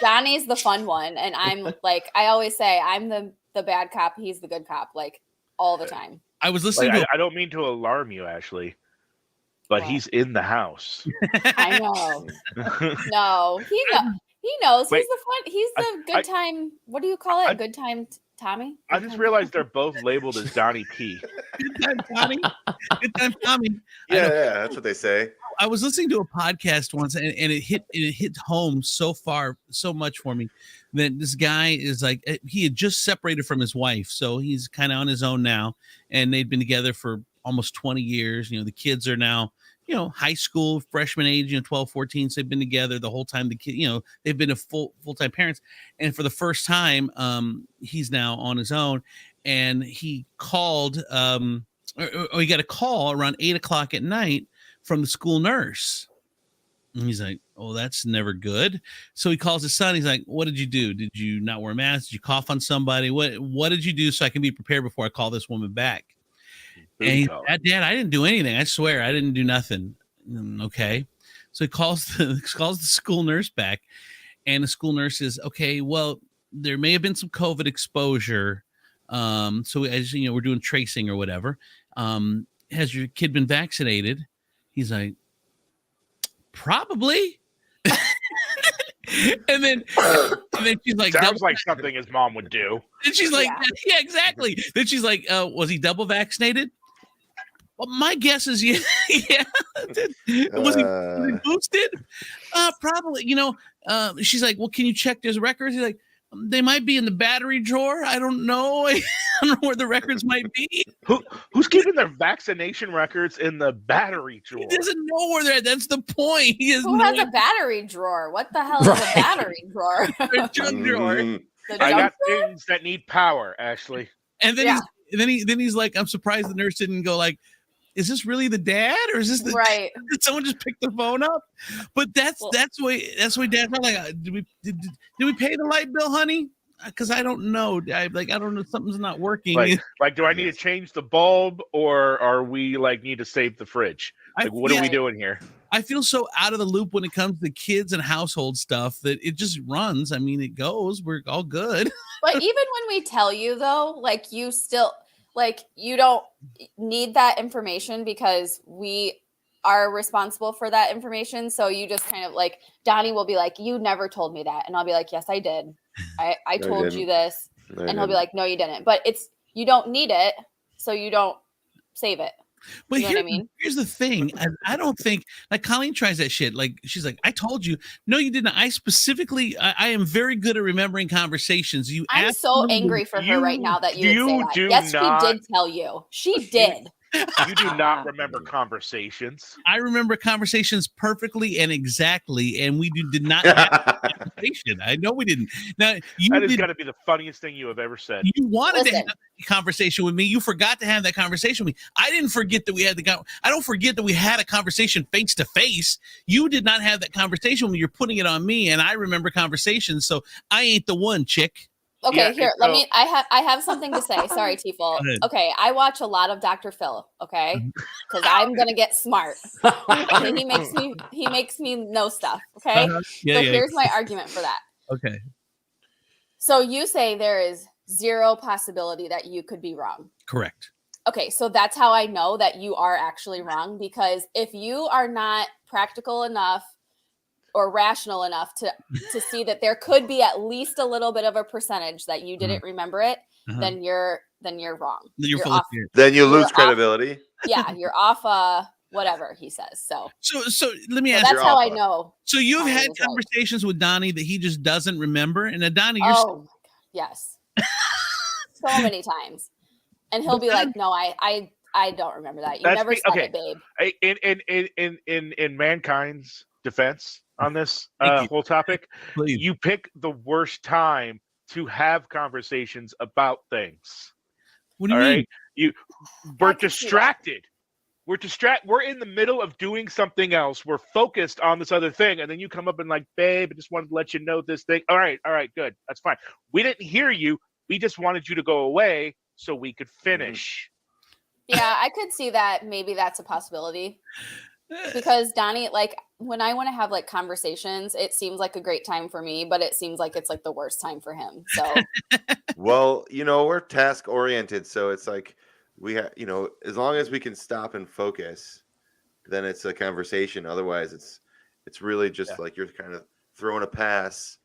Johnny's the fun one, and I'm like, I always say I'm the bad cop. He's the good cop. Like all the time. I was listening to. I don't mean to alarm you, Ashley, but he's in the house. I know. No, he knows. Wait, he's the good time. What do you call it? Good time Tommy? I just realized they're both labeled as Donnie P. Good time Tommy. Good time Tommy. Yeah, that's what they say. I was listening to a podcast once, and it hit home so much for me that this guy is like, he had just separated from his wife, so he's kind of on his own now, and they'd been together for almost 20 years. The kids are now, high school freshman age, 12, 14. So they've been together the whole time. The kid, they've been a full-time parents, and for the first time, he's now on his own, and he called, or he got a call around 8:00 at night from the school nurse. And he's like, oh, that's never good. So he calls his son. He's like, what did you do? Did you not wear a mask? Did you cough on somebody? What did you do so I can be prepared before I call this woman back? And he's like, Dad, I didn't do anything. I swear I didn't do nothing. Okay. So he calls the school nurse back, and the school nurse is, okay, well, there may have been some COVID exposure. So as we're doing tracing or whatever. Has your kid been vaccinated? He's like, probably. and then she's like, sounds like something his mom would do. And she's like, yeah, exactly. Then she's like, was he double vaccinated? Well, my guess is yeah. Was he boosted? Probably. She's like, well, can you check his records? He's like, they might be in the battery drawer. I don't know. I don't know where the records might be. Who's keeping their vaccination records in the battery drawer? He doesn't know where they're at. That's the point. Who has a battery drawer? What the hell is a battery drawer? A junk drawer. I got things that need power, Ashley. And then he's like, I'm surprised the nurse didn't go like, is this really the dad, or is this the right? Did someone just pick the phone up? But that's way dads are like, did we pay the light bill, honey? Because I don't know. I don't know. Something's not working. Like, do I need to change the bulb, or are we need to save the fridge? What are we doing here? I feel so out of the loop when it comes to kids and household stuff that it just runs. I mean, it goes. We're all good. But even when we tell you though, you still. You don't need that information because we are responsible for that information. So you just kind of Donnie will be like, you never told me that. And I'll be like, yes, I did. I told you this. And he'll be like, no, you didn't. But you don't need it. So you don't save it. But you know what I mean? Here's the thing. I don't think Colleen tries that shit. She's like, I told you. No, you didn't. I specifically, I am very good at remembering conversations. I'm so angry for her right now that you would say that. Yes, she did tell you. She did. You do not remember conversations. I remember conversations perfectly and exactly, and we did not have a conversation. I know we didn't. Now that is going to be the funniest thing you have ever said. You wanted to have a conversation with me. You forgot to have that conversation with me. I didn't forget that we had I don't forget that we had a conversation face to face. You did not have that conversation when you're putting it on me, and I remember conversations. So I ain't the one, chick. Okay, here, let me, I have something to say. Sorry, Tifo. Okay, I watch a lot of Dr. Phil, okay? Because I'm going to get smart. And he makes me know stuff, okay? Here's my argument for that. Okay. So you say there is zero possibility that you could be wrong. Correct. Okay, so that's how I know that you are actually wrong, because if you are not practical enough or rational enough to see that there could be at least a little bit of a percentage that you didn't remember it, then you're wrong. You're off. Then you lose credibility. You're off whatever he says. So let me ask you. That's how I know. So you've had conversations with Donnie that he just doesn't remember, and Donnie, you're my God, yes. So many times. And he'll be like, no, I don't remember that. You never said it, babe. In mankind's defense, on this whole topic. Please. You pick the worst time to have conversations about things. What do you mean? Right? We're distracted. We're in the middle of doing something else. We're focused on this other thing, and then you come up and like, babe, I just wanted to let you know this thing. All right, good. That's fine. We didn't hear you. We just wanted you to go away so we could finish. Yeah, I could see that. Maybe that's a possibility. Because Donnie, like when I want to have like conversations, it seems like a great time for me, but it seems like it's like the worst time for him. So, well, we're task oriented, so it's like we have, as long as we can stop and focus, then it's a conversation. Otherwise, it's really just like you're kind of throwing a pass,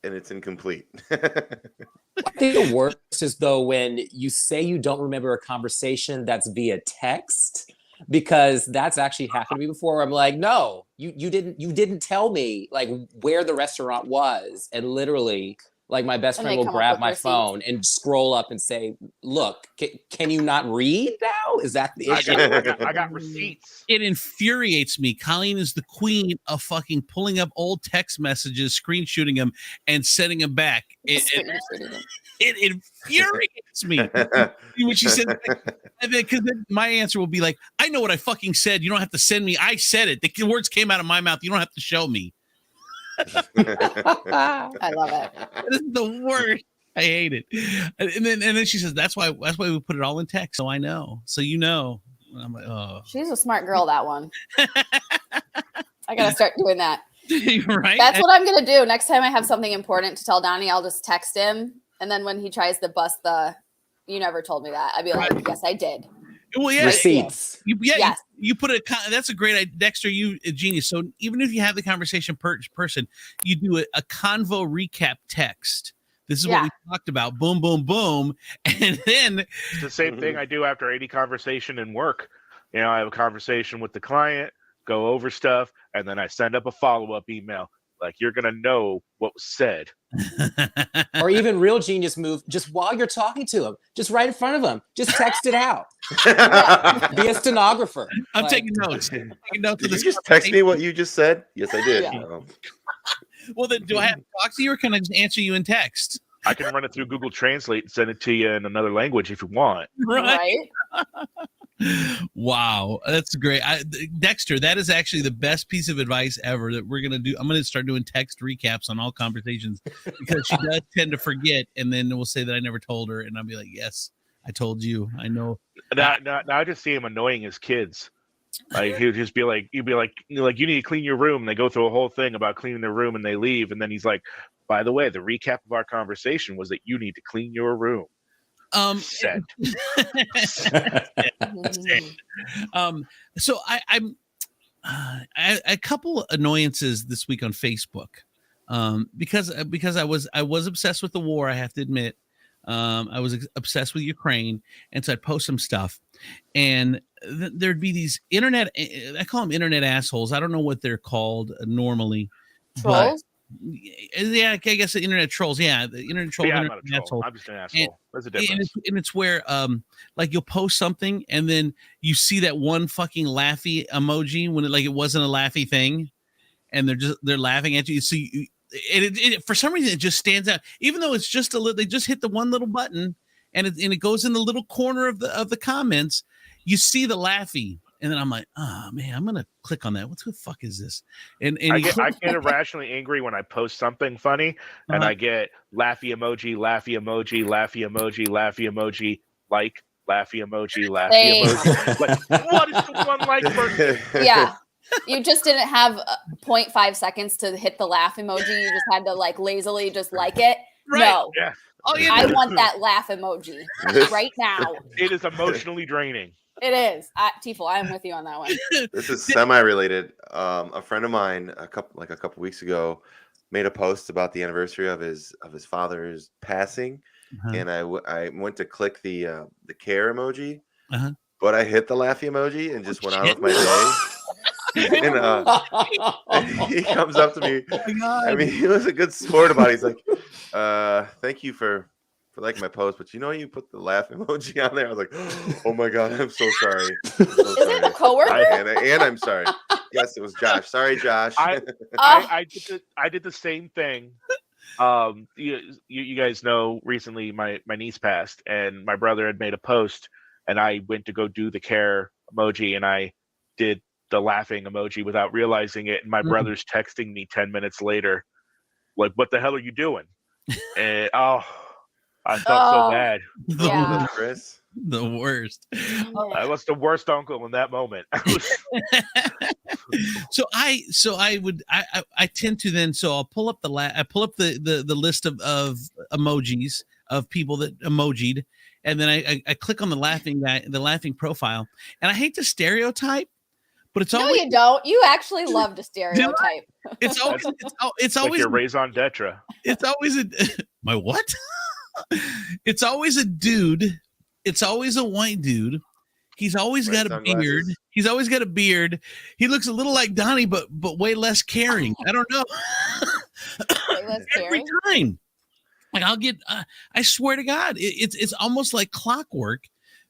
and it's incomplete. I think the worst is though when you say you don't remember a conversation that's via text. Because that's actually happened to me before. I'm like, no, you didn't tell me like where the restaurant was, and literally, like my best friend will grab my phone and scroll up and say, "Look, can you not read now? Is that the issue?" I got receipts. It infuriates me. Colleen is the queen of fucking pulling up old text messages, screenshooting them, and sending them back. It infuriates me when she says, because then my answer will be like, I know what I fucking said. You don't have to send me. I said it. The words came out of my mouth. You don't have to show me. I love it. This is the worst. I hate it. And then she says, that's why we put it all in text. So I know. So you know. And I'm like, oh. She's a smart girl, that one. I gotta start doing that. Right? That's what I'm gonna do. Next time I have something important to tell Donnie, I'll just text him. And then when he tries to bust you never told me that, I'd be like, yes, I did. Well, yeah. Receipts. You put that's a great idea. Dexter, you a genius. So even if you have the conversation person, you do a convo recap text. This is what we talked about. Boom, boom, boom. And then it's the same thing I do after any conversation in work. I have a conversation with the client, go over stuff, and then I send up a follow-up email. Like, you're going to know what was said. Or even real genius move, just while you're talking to him, just right in front of him, just text it out. Be a stenographer. I'm taking notes. Did you just text me what you just said? Yes, I did. Yeah. Well, then do I have to talk to you, or can I just answer you in text? I can run it through Google Translate and send it to you in another language if you want. Right? Wow, that's great. Dexter, that is actually the best piece of advice ever that we're going to do. I'm going to start doing text recaps on all conversations because she does tend to forget, and then we'll say that I never told her, and I'll be like, yes, I told you. I know. Now I just see him annoying his kids. Like he'd just be like, you need to clean your room. And they go through a whole thing about cleaning their room, and they leave, and then he's like, by the way, the recap of our conversation was that you need to clean your room. Said. So I'm a couple annoyances this week on Facebook, because I was obsessed with the war. I have to admit, I was obsessed with Ukraine, and so I'd post some stuff, and there'd be these internet. I call them internet assholes. I don't know what they're called normally. Trolls. Yeah, I guess the internet trolls. Yeah, the internet trolls. Yeah, I'm not a troll. I'm just an asshole. There's a difference. And it's where, like you'll post something and then you see that one fucking laughy emoji when it wasn't a laughy thing, and they're laughing at you. So it for some reason it just stands out, even though it's just they just hit the one little button and it goes in the little corner of the comments. You see the laughy. And then I'm like, oh man, I'm gonna click on that. What the fuck is this? And I get irrationally angry when I post something funny, and I get laughy emoji, laughy emoji, laughy emoji, laughy emoji, like laughy emoji, laughy emoji. Like, what is the one like person? Yeah, you just didn't have 0.5 seconds to hit the laugh emoji. You just had to like lazily just like it. Right. No. Yeah. Oh, yeah. I want that laugh emoji right now. It is emotionally draining. It is. Tifel, I'm with you on that one. This is semi-related. A friend of mine a couple weeks ago made a post about the anniversary of his father's passing, and I went to click the care emoji, but I hit the laughy emoji and just went on with my day. And he comes up to me. Oh, I mean, he was a good sport about it. He's like, "Thank you for liking my post, but you put the laugh emoji on there." I was like, "Oh my god, I'm so sorry." Is it a coworker? And I'm sorry. Yes, it was Josh. Sorry, Josh. I did the same thing. You guys know recently my niece passed, and my brother had made a post, and I went to go do the care emoji, and I did the laughing emoji without realizing it. And my brother's texting me 10 minutes later, like, "What the hell are you doing?" And I felt so bad. Yeah. Chris. The worst. I was the worst uncle in that moment. So I tend to then, so I'll pull up the list of emojis of people that emojied, and then I click on the laughing profile, and I hate to stereotype, but it's always you don't. You actually love to stereotype. It's always like your raison d'etre. It's always my what? It's always a dude. It's always a white dude. He's always got a beard. He's always got a beard. He looks a little like Donnie, but way less caring. I don't know. Way less Every caring? time, like I'll get. I swear to God, it's almost like clockwork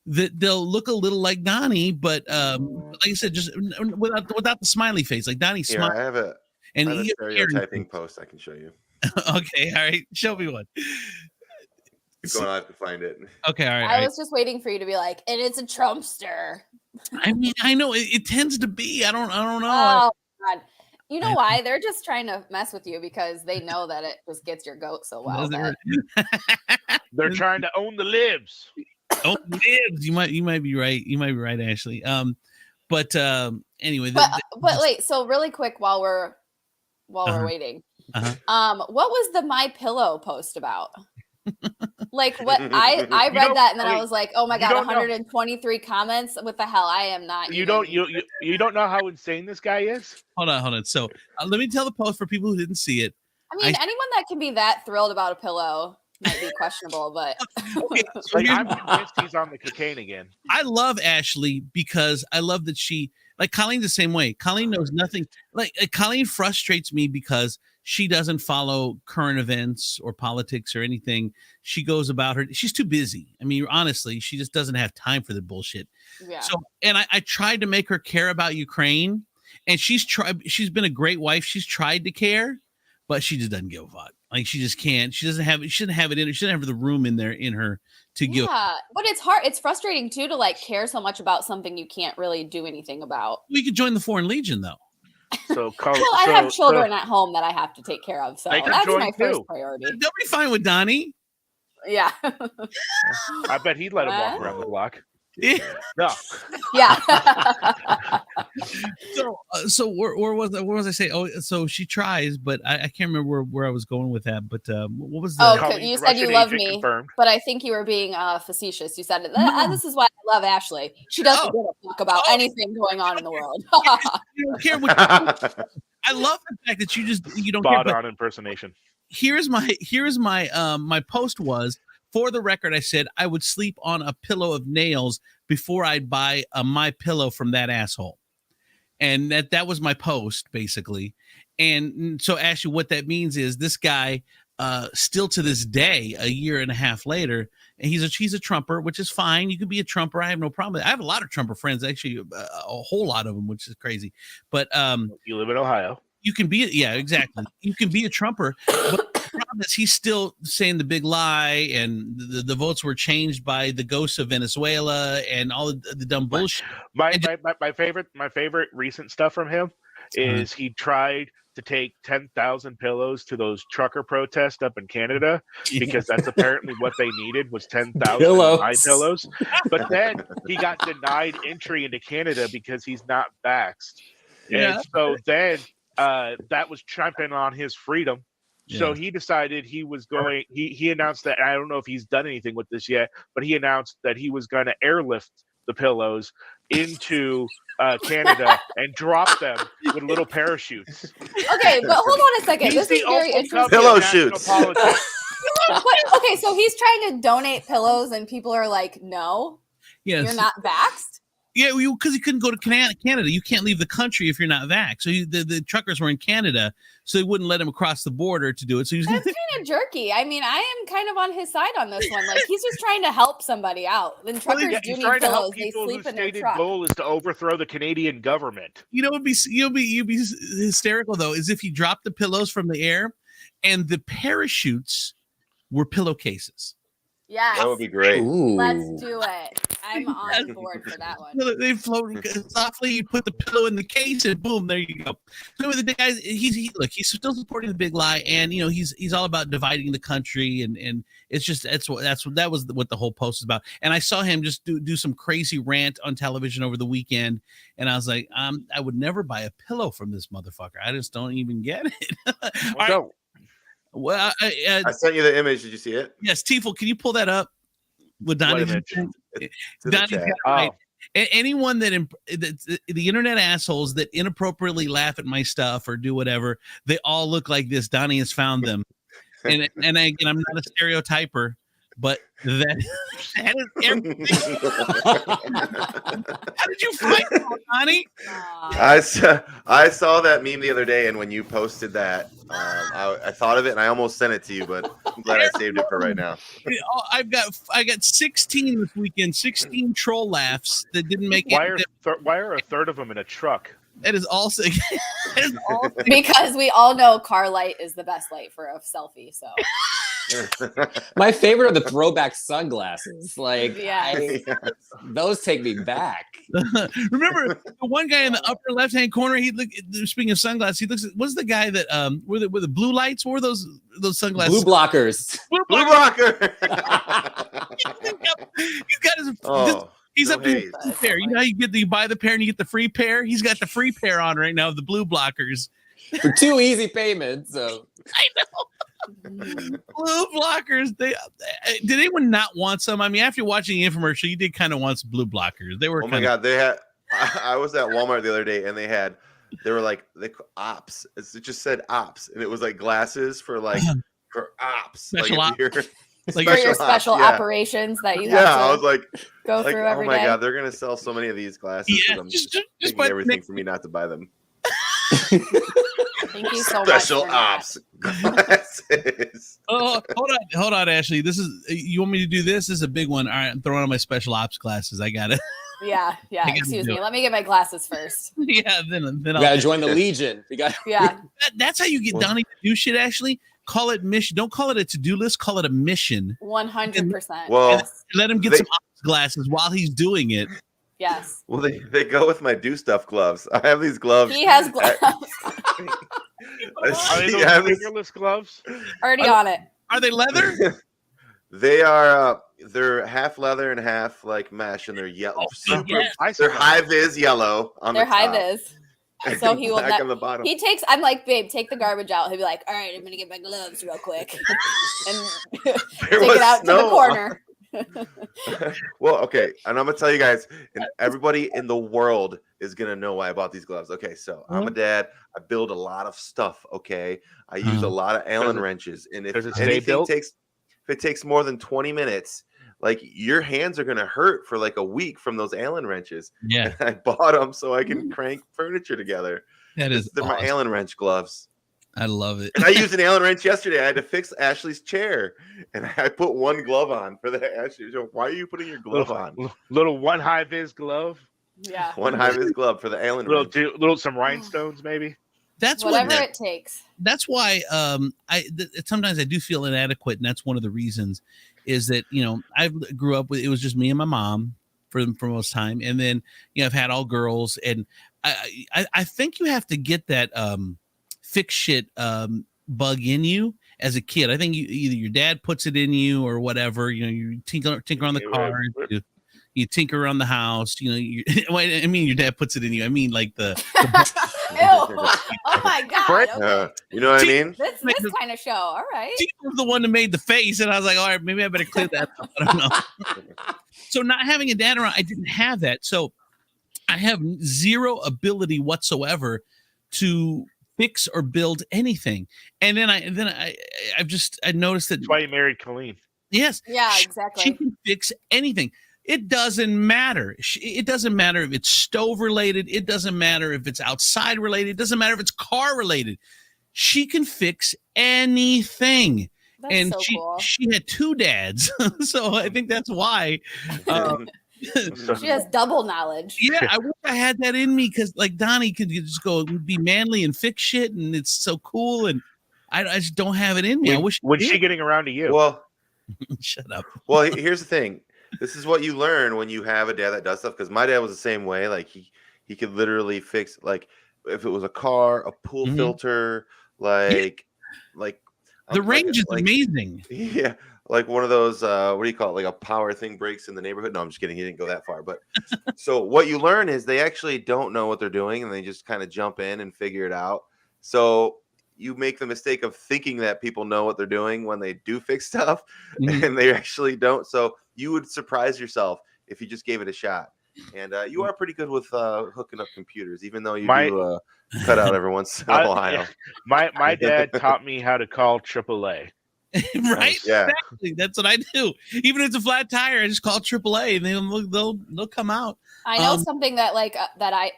that they'll look a little like Donnie, but like I said, just without the smiley face, like Donnie smile. I have a stereotyping post I can show you. Okay, all right, show me one. You're going to have to find it. Okay, all right. I was just waiting for you to be like, and it's a Trumpster. I mean, I know it tends to be. I don't know. Oh God. You know why? They're just trying to mess with you because they know that it just gets your goat so well. They're trying to own the libs. Own the libs. You might be right. You might be right, Ashley. But anyway. But wait. So really quick, while we're waiting, what was the My Pillow post about? Like what I read that and then I was like, oh my God, 123 comments. What the hell? I am not. You don't know how insane this guy is. Hold on. So let me tell the post for people who didn't see it. I mean, anyone that can be that thrilled about a pillow might be questionable, but okay, so I'm convinced he's on the cocaine again. I love Ashley because I love that she, like Colleen's the same way. Colleen knows nothing. Like Colleen frustrates me because she doesn't follow current events or politics or anything. She goes about her. She's too busy. I mean, honestly, she just doesn't have time for the bullshit. Yeah. So, and I tried to make her care about Ukraine, and she's been a great wife. She's tried to care, but she just doesn't give a fuck. Like she just can't. She doesn't have it. She doesn't have it in her. She doesn't have the room in her to give. Yeah, but it's hard. It's frustrating too to like care so much about something you can't really do anything about. We could join the Foreign Legion though. So, I have children at home that I have to take care of, so that's my first priority. They'll be fine with Donnie. Yeah. I bet he'd let him walk around the block. Yeah. No. Yeah. So where was I saying? Oh, so she tries, but I can't remember where I was going with that. But what was the? Oh, you said you love me, confirmed. But I think you were being facetious. You said this is why I love Ashley. She doesn't give a fuck about anything going on in the world. You don't care what. I love the fact that you don't spot care. On impersonation. Here's my post was. For the record, I said I would sleep on a pillow of nails before I'd buy a My Pillow from that asshole. And that was my post, basically. And so, Ashley, what that means is this guy, still to this day, a year and a half later, and he's a Trumper, which is fine. You can be a Trumper. I have no problem. I have a lot of Trumper friends, actually, a whole lot of them, which is crazy. But you live in Ohio. You can be, yeah, exactly. You can be a Trumper, but the problem is he's still saying the big lie, and the votes were changed by the ghosts of Venezuela and all the dumb bullshit. My favorite recent stuff from him is he tried to take 10,000 pillows to those trucker protests up in Canada because that's apparently what they needed was 10,000 My Pillows. But then he got denied entry into Canada because he's not vaxxed. Yeah. And so then that was trampling on his freedom. So he decided he was going, he announced that, I don't know if he's done anything with this yet, but he announced that he was going to airlift the pillows into Canada and drop them with little parachutes. Okay, but hold on a second. This is very interesting. Pillow shoots. Okay, so he's trying to donate pillows and people are like, no, you're not vaxxed? Yeah, because he couldn't go to Canada. You can't leave the country if you're not vax. So the truckers were in Canada, so they wouldn't let him across the border to do it. So that's kind of jerky. I mean, I am kind of on his side on this one. Like, he's just trying to help somebody out. Then truckers do need pillows. They sleep in their truck. Goal is to overthrow the Canadian government. You know, you'd be hysterical though, is if he dropped the pillows from the air, and the parachutes were pillowcases. Yeah, that would be great. Ooh. Let's do it. I'm on board for that one. They float softly. You put the pillow in the case, and boom, there you go. So the guys, he's still supporting the big lie, and you know he's all about dividing the country, and it's just that was what the whole post is about. And I saw him just do some crazy rant on television over the weekend, and I was like, I would never buy a pillow from this motherfucker. I just don't even get it. Well, I sent you the image. Did you see it? Yes, Tiefel, can you pull that up with Donnie? Donnie's got it right. Anyone that the internet assholes that inappropriately laugh at my stuff or do whatever, they all look like this. Donnie has found them, and again, I'm not a stereotyper, but that is everything. How did you find that, Donnie? I saw that meme the other day, and when you posted that, I thought of it, and I almost sent it to you, but I'm glad I saved it for right now. I got 16 this weekend, 16 troll laughs that didn't make it. Why are a third of them in a truck? That is also because we all know car light is the best light for a selfie. So my favorite are the throwback sunglasses. Like, those take me back. Remember the one guy in the upper left-hand corner? Speaking of sunglasses, he looks. What's the guy that were the blue lights? What were those sunglasses? Blue blockers. Blue blocker. He's got his. He's up to his pair. You know how you buy the pair and you get the free pair? He's got the free pair on right now of the blue blockers. For 2 easy payments. So I know. Blue blockers. Did anyone not want some? I mean, after watching the infomercial, you did kind of want some blue blockers. They were. Oh my god, they had. I was at Walmart the other day, and they were like ops. It just said ops, and it was like glasses for ops. Special ops. Like for your special operations that you have to I was like, go through every day. Oh my god, they're gonna sell so many of these glasses. Yeah, I'm just thinking everything for me not to buy them. Thank you so much. Special ops glasses. Oh, hold on, Ashley. You want me to do this? This is a big one. All right, I'm throwing on my special ops glasses. I got it. Yeah. Excuse me. Let me get my glasses first. Yeah, then I'll gotta join the Legion. That's how you get Donnie to do shit. Actually, call it mission. Don't call it a to-do list. Call it a mission. 100%. Well, let him get some ops glasses while he's doing it. Yes. Well, they go with my do stuff gloves. I have these gloves. He has gloves. Are they those fingerless gloves? Already on it. Are they leather? They are. They're half leather and half like mesh, and they're yellow. They're high vis yellow on the top. They're high vis. So he will on the bottom. He takes. I'm like, babe, take the garbage out. He'll be like, all right, I'm gonna get my gloves real quick, and take it out to the corner. Well, okay, and I'm gonna tell you guys, and everybody in the world is gonna know why I bought these gloves. Okay, so I'm a dad. I build a lot of stuff. Okay, I use a lot of Allen wrenches, and if it takes more than 20 minutes, like your hands are gonna hurt for like a week from those Allen wrenches. Yeah, and I bought them so I can crank furniture together. They're awesome. My Allen wrench gloves. I love it. And I used an Allen wrench yesterday. I had to fix Ashley's chair, and I put one glove on for the Ashley. Why are you putting your glove on? Little one high vis glove. Yeah, one high vis glove for the Allen wrench. Little some rhinestones maybe. That's whatever it takes. That's why sometimes I do feel inadequate, and that's one of the reasons. Is that I grew up with it was just me and my mom for most time, and then I've had all girls, and I think you have to get that fix shit bug in you as a kid. I think either your dad puts it in you or whatever. You tinker on the car, you tinker around the house. I mean your dad puts it in you. I mean like the Ew. Oh my god. Okay. You know what I mean? This kind of show. All right. He was the one that made the face, and I was like, all right, maybe I better clear that up. I don't know. So not having a dad around, I didn't have that. So I have zero ability whatsoever to fix or build anything. And then I noticed that. That's why you married Colleen. Yes. Yeah, exactly. She can fix anything. It doesn't matter. It doesn't matter if it's stove related. It doesn't matter if it's outside related. It doesn't matter if it's car related. She can fix anything. That's and so cool. She had 2 dads. So I think that's why. She has double knowledge. Yeah, I wish I had that in me because, like, Donnie could just go be manly and fix shit, and it's so cool. And I just don't have it in me. I wish. When's she getting around to you? Well, shut up. Well, here's the thing. This is what you learn when you have a dad that does stuff. Because my dad was the same way. Like he could literally fix, like, if it was a car, a pool filter, like the range is amazing. Yeah. Like one of those, what do you call it? Like a power thing breaks in the neighborhood. No, I'm just kidding. He didn't go that far. But so what you learn is they actually don't know what they're doing and they just kind of jump in and figure it out. So you make the mistake of thinking that people know what they're doing when they do fix stuff and they actually don't. So you would surprise yourself if you just gave it a shot. And you are pretty good with hooking up computers, even though you do cut out every once in a while. Yeah. My dad taught me how to call AAA. Right? Yeah. Exactly. That's what I do. Even if it's a flat tire, I just call AAA and they'll come out. I know something that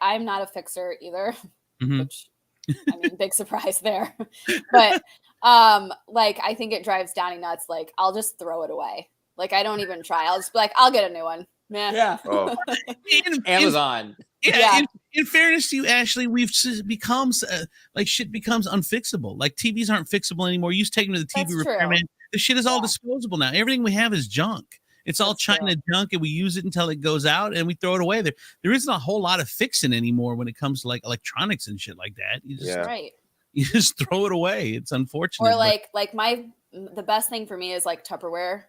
I'm not a fixer either, which I mean, big surprise there. But I think it drives Donnie nuts. Like, I'll just throw it away. Like, I don't even try. I'll just be like, I'll get a new one. Yeah. Oh. Amazon. Yeah. In fairness to you, Ashley, we've become shit becomes unfixable. Like, TVs aren't fixable anymore. You used to take them to the TV repairman. The shit is all disposable now. Everything we have is junk. It's all China junk, and we use it until it goes out, and we throw it away. There isn't a whole lot of fixing anymore when it comes to like electronics and shit like that. You just, you just throw it away. It's unfortunate. Or the best thing for me is like Tupperware.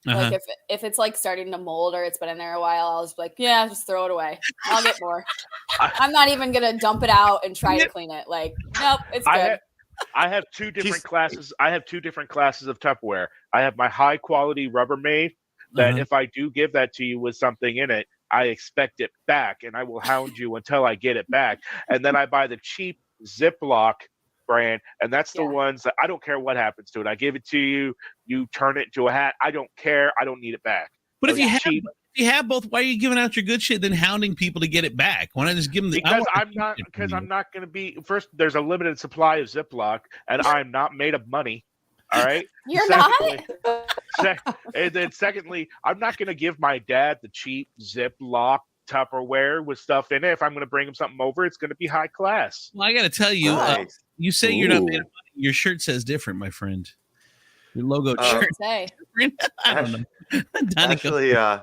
Like if it's like starting to mold or it's been in there a while, I'll just be like, yeah, just throw it away. I'll get more. I'm not even gonna dump it out and try to clean it. Like, nope, it's good. I have 2 different classes. I have 2 different classes of Tupperware. I have my high quality Rubbermaid that if I do give that to you with something in it, I expect it back and I will hound you until I get it back. And then I buy the cheap Ziploc brand, and that's the ones that I don't care what happens to it. I give it to you, you turn it into a hat. I don't care. I don't need it back. But if you have both, why are you giving out your good shit then hounding people to get it back? Why not just give them the? Because I'm not going to be first. There's a limited supply of Ziploc, and I'm not made of money. All right. You're and then secondly, I'm not going to give my dad the cheap Ziploc Tupperware with stuff in it. If I'm going to bring him something over, it's going to be high class. Well, I got to tell you, you say you're not made of money. Your shirt says different, my friend. Your logo shirt. I don't Actually, know.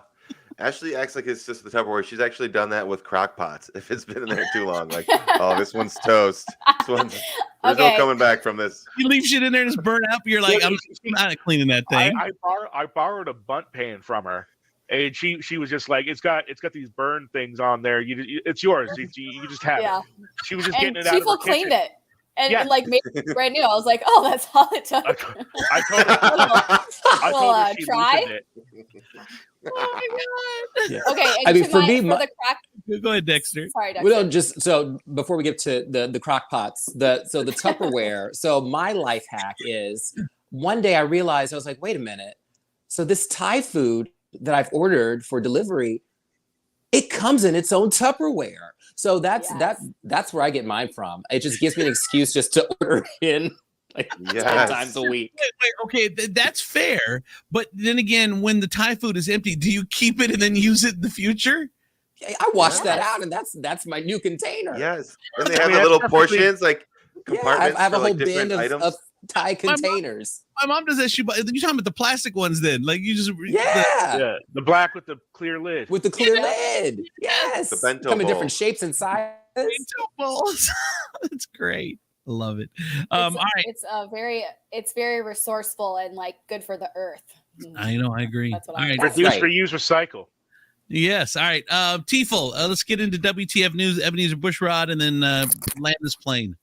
Ashley acts like it's just the Tupperware. She's actually done that with crock pots. If it's been in there too long, like, oh, this one's toast. There's no coming back from this. You leave shit in there and just burn up. You're like, I'm not cleaning that thing. I borrowed a bunt pan from her, and she was just like, it's got these burn things on there. It's yours. You just have it. She was just getting it out of her kitchen. Cleaned it. And made it brand new. I was like, oh, that's all it took. I told her she loosened it. Oh my god! Yeah. Okay, I mean, for me, the crack. Go ahead, Dexter. Sorry, Dexter. Well, no, just so before we get to the crock pots, the Tupperware. So my life hack is one day I realized I was like, wait a minute. So this Thai food that I've ordered for delivery, it comes in its own Tupperware. So that's where I get mine from. It just gives me an excuse just to order in like 10 times a week. Okay, that's fair. But then again, when the Thai food is empty, do you keep it and then use it in the future? I wash that out, and that's my new container. Yes, and they have the little portions, like compartments. I have a whole like bin of Thai containers. My mom does that. You're talking about the plastic ones, then? Like you just the black with the clear lid. With the clear lid, yes. The bento come in bowl. different shapes and sizes. Bento bowls. That's great. I love it. All right. It's very resourceful and like good for the earth. I know. I agree. That's what all right. Reduce, reuse, recycle. Yes. All right. Tifel, let's get into WTF news. Ebenezer Bushrod, and then land this plane.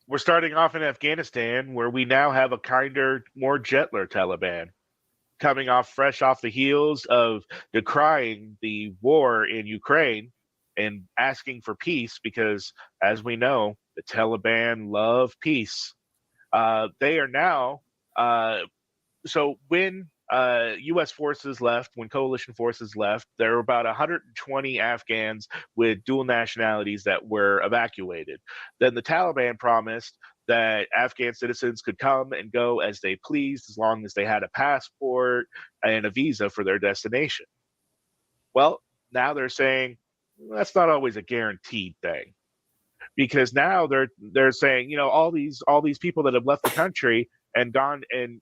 We're starting off in Afghanistan, where we now have a kinder, more gentler Taliban, coming off fresh off the heels of decrying the war in Ukraine and asking for peace, because, as we know, the Taliban love peace. They are now. So when U.S. forces left, when coalition forces left, there were about 120 Afghans with dual nationalities that were evacuated. Then the Taliban promised that Afghan citizens could come and go as they pleased as long as they had a passport and a visa for their destination. Well, now they're saying that's not always a guaranteed thing, because now they're saying, all these people that have left the country and gone and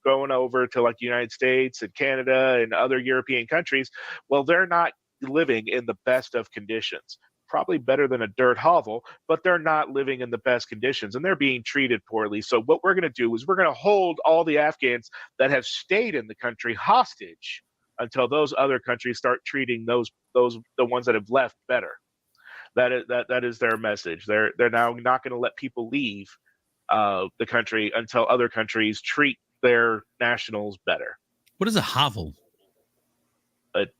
going over to like the United States and Canada and other European countries, well, they're not living in the best of conditions. Probably better than a dirt hovel, but they're not living in the best conditions and they're being treated poorly. So what we're going to do is we're going to hold all the Afghans that have stayed in the country hostage until those other countries start treating the ones that have left better. That is their message. They're now not going to let people leave the country until other countries treat their nationals better. What is a hovel?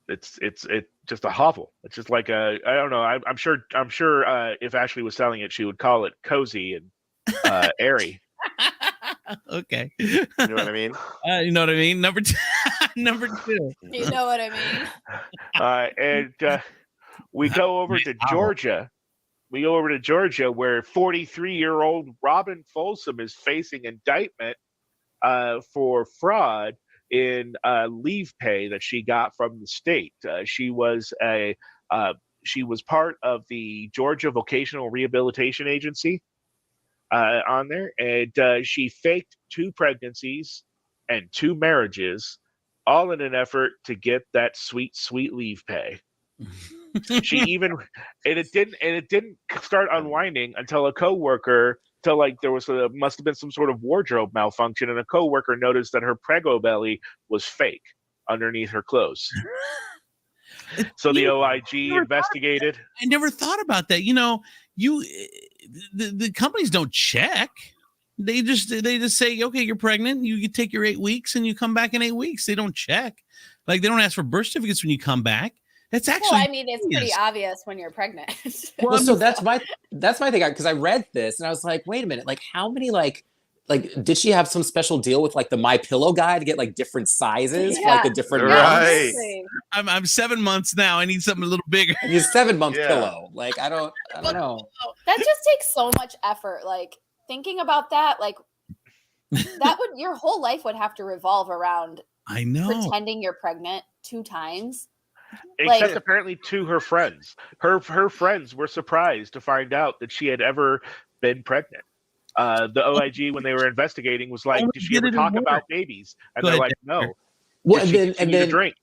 It's just a hovel. It's just like I don't know. I'm sure if Ashley was selling it, she would call it cozy and airy. Okay. You know what I mean? You know what I mean? Number two. Number two. You know what I mean? And we go over to Georgia. We go over to Georgia, where 43-year-old Robin Folsom is facing indictment for fraud in leave pay that she got from the state. She was part of the Georgia Vocational Rehabilitation Agency on there, and she faked 2 pregnancies and 2 marriages, all in an effort to get that sweet leave pay. It didn't start unwinding until a coworker. Till like there must have been some sort of wardrobe malfunction, and a coworker noticed that her prego belly was fake underneath her clothes. So the OIG investigated. I never thought about that. The companies don't check. They just say, okay, you're pregnant. You take your 8 weeks, and you come back in 8 weeks. They don't check. Like they don't ask for birth certificates when you come back. That's actually. Well, I mean, it's pretty obvious when you're pregnant. Well, so that's my thing, because I read this and I was like, wait a minute, like how many like did she have some special deal with like the My Pillow guy to get like different sizes for like the different right? months? I'm 7 months now. I need something a little bigger. I need a 7-month pillow. Like I don't know. That just takes so much effort. Like thinking about that, like your whole life would have to revolve around. I know. Pretending you're pregnant 2 times. Except apparently to her friends. Her friends were surprised to find out that she had ever been pregnant. The OIG, when they were investigating, was like, "Did she ever talk about babies?" And they're like, "No." Well, and then drink.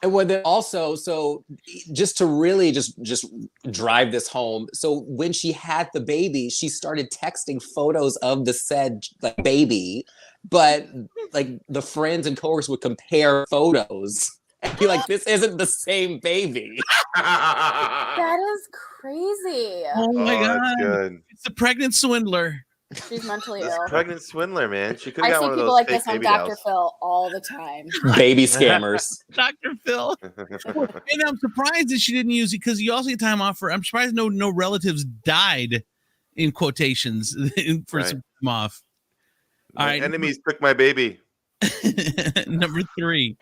And then also, so just to really just drive this home, so when she had the baby, she started texting photos of the said like baby, but like the friends and coworkers would compare photos. And be like, this isn't the same baby. That is crazy. Oh my God. Good. It's a pregnant swindler. She's mentally This ill. pregnant swindler, man. She could I have see got one of people those like fake this on baby Dr. dolls. Phil all the time. Baby scammers. Dr. Phil. And I'm surprised that she didn't use it, because you also get time off for. I'm surprised no relatives died, in quotations, for some time off. All right. Enemies took my baby. Number 3.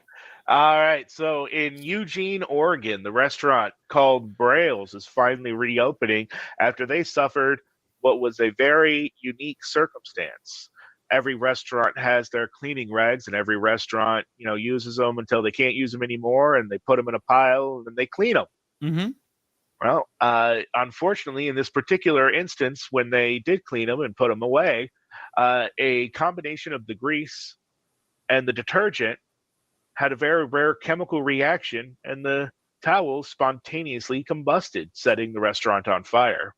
All right. So in Eugene, Oregon, the restaurant called Braille's is finally reopening after they suffered what was a very unique circumstance. Every restaurant has their cleaning rags, and every restaurant, uses them until they can't use them anymore, and they put them in a pile and they clean them. Mm-hmm. Well, unfortunately, in this particular instance, when they did clean them and put them away, a combination of the grease and the detergent had a very rare chemical reaction, and the towels spontaneously combusted, setting the restaurant on fire.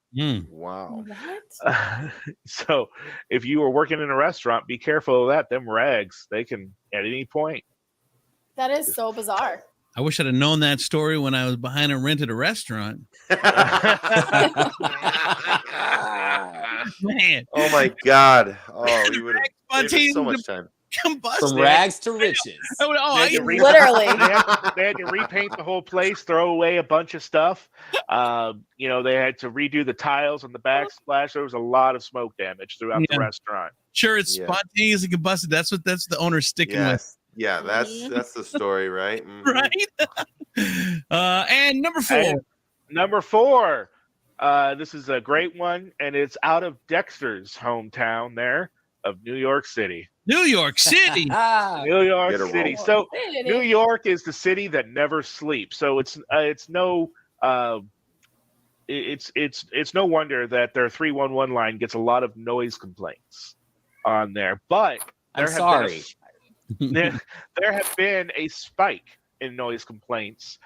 Wow. What? So if you were working in a restaurant, be careful of that. Them rags, they can at any point. That is so bizarre. I wish I'd have known that story when I was behind and rented a restaurant. Man. Oh my God. Oh, you would have so much time. Combusted. From rags to riches. Literally. They had to repaint the whole place, throw away a bunch of stuff. They had to redo the tiles on the backsplash. There was a lot of smoke damage throughout the restaurant. Sure, it's spontaneously combusted. That's the owner sticking with. Yeah, that's the story, right? Right. And number 4. And number 4. This is a great one, and it's out of Dexter's hometown there of New York City. New York City. New York City. So New York is the city that never sleeps. So it's no wonder that their 311 line gets a lot of noise complaints on there. But there have been a spike in noise complaints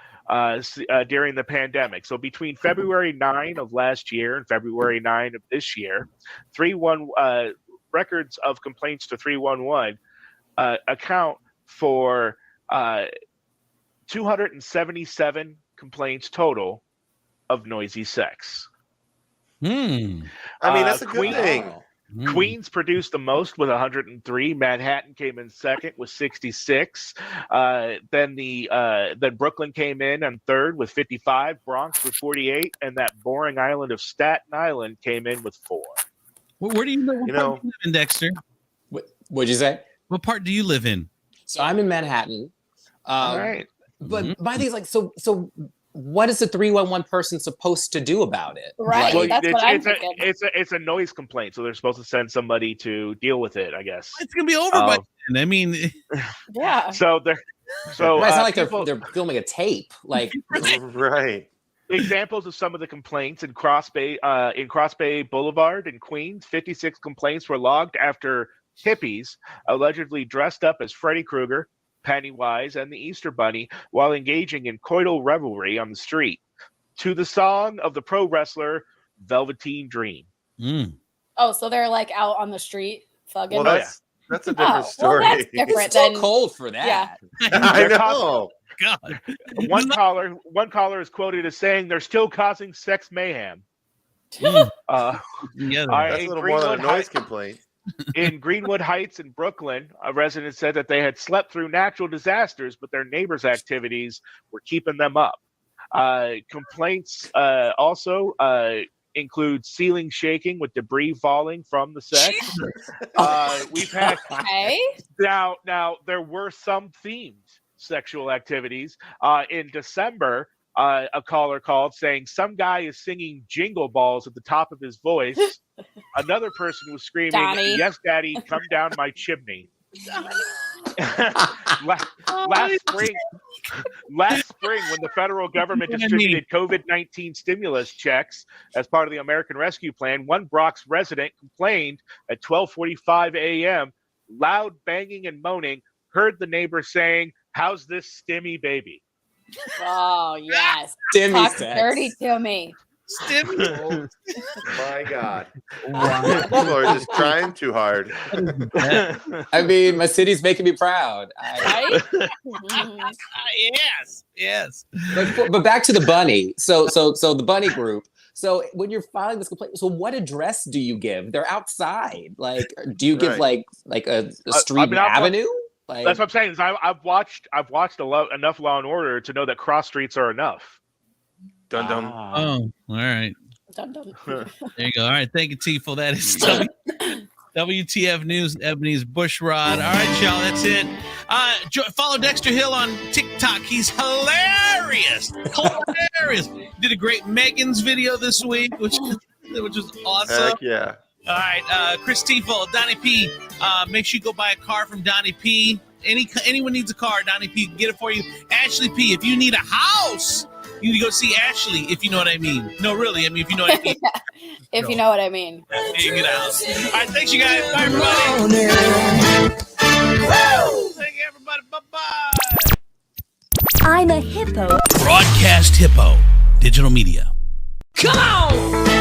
during the pandemic. So between February 9 of last year and February 9 of this year, records of complaints to 311 account for 277 complaints total of noisy sex. I mean, that's a good thing. Queens produced the most with 103. Manhattan came in second with 66. Then Brooklyn came in on third with 55. Bronx with 48, and that boring island of Staten Island came in with 4. Where do you live? What part do you live in, Dexter? What'd you say? What part do you live in? So I'm in Manhattan. All right. But my thing is like, so what is the 311 person supposed to do about it? Right. Well, that's what I'm thinking. It's a noise complaint, so they're supposed to send somebody to deal with it, I guess. It's gonna be over by then. I mean, yeah. So it's not like they're filming a tape. Like, right. Examples of some of the complaints in Cross Bay Boulevard in Queens. 56 complaints were logged after hippies allegedly dressed up as Freddy Krueger, Pennywise, and the Easter Bunny while engaging in coital revelry on the street to the song of the pro wrestler Velveteen Dream. Oh, so they're like out on the street thugging. Well, that's a different story. Well, that's different. It's too cold for that. Yeah. I know. God. One caller is quoted as saying they're still causing sex mayhem. Yeah, That's a little more than a noise complaint. In Greenwood Heights in Brooklyn, a resident said that they had slept through natural disasters, but their neighbors' activities were keeping them up. Complaints also include ceiling shaking with debris falling from the sex. We've had now there were some themed sexual activities. In December, a caller called saying some guy is singing Jingle Balls at the top of his voice. Another person was screaming, Donnie. "Yes, Daddy, come down my chimney." last spring, when the federal government distributed COVID-19 stimulus checks as part of the American Rescue Plan, one Bronx resident complained at 12:45 a.m., loud banging and moaning, heard the neighbor saying, "How's this stimmy baby?" Oh, yes. Stimmy Talk sex. dirty to me. Stimmy. My God. People are just trying too hard. I mean, my city's making me proud. Right? Yes. But back to the bunny. So the bunny group. So when you're filing this complaint, so what address do you give? They're outside. Like, do you give like a street avenue? Like, that's what I'm saying. Is I've watched enough Law and Order to know that cross streets are enough. Dun dun. Oh, all right. Dun, dun. There you go. All right. Thank you, Tifo. That is WTF News, Ebony's Bushrod. All right, y'all. That's it. Follow Dexter Hill on TikTok. He's hilarious. Hilarious. Did a great Megan's video this week, which was awesome. Heck yeah. All right, Chris Tifo, Donnie P. Make sure you go buy a car from Donnie P. Anyone needs a car, Donnie P can get it for you. Ashley P. If you need a house, you need to go see Ashley, if you know what I mean. No, really. I mean, if you know what I mean. If you know what I mean. Yeah, you get a house. All right, thanks, you guys. Bye, everybody. Thank you, everybody. Bye-bye. I'm a hippo. Broadcast Hippo. Digital media. Come on!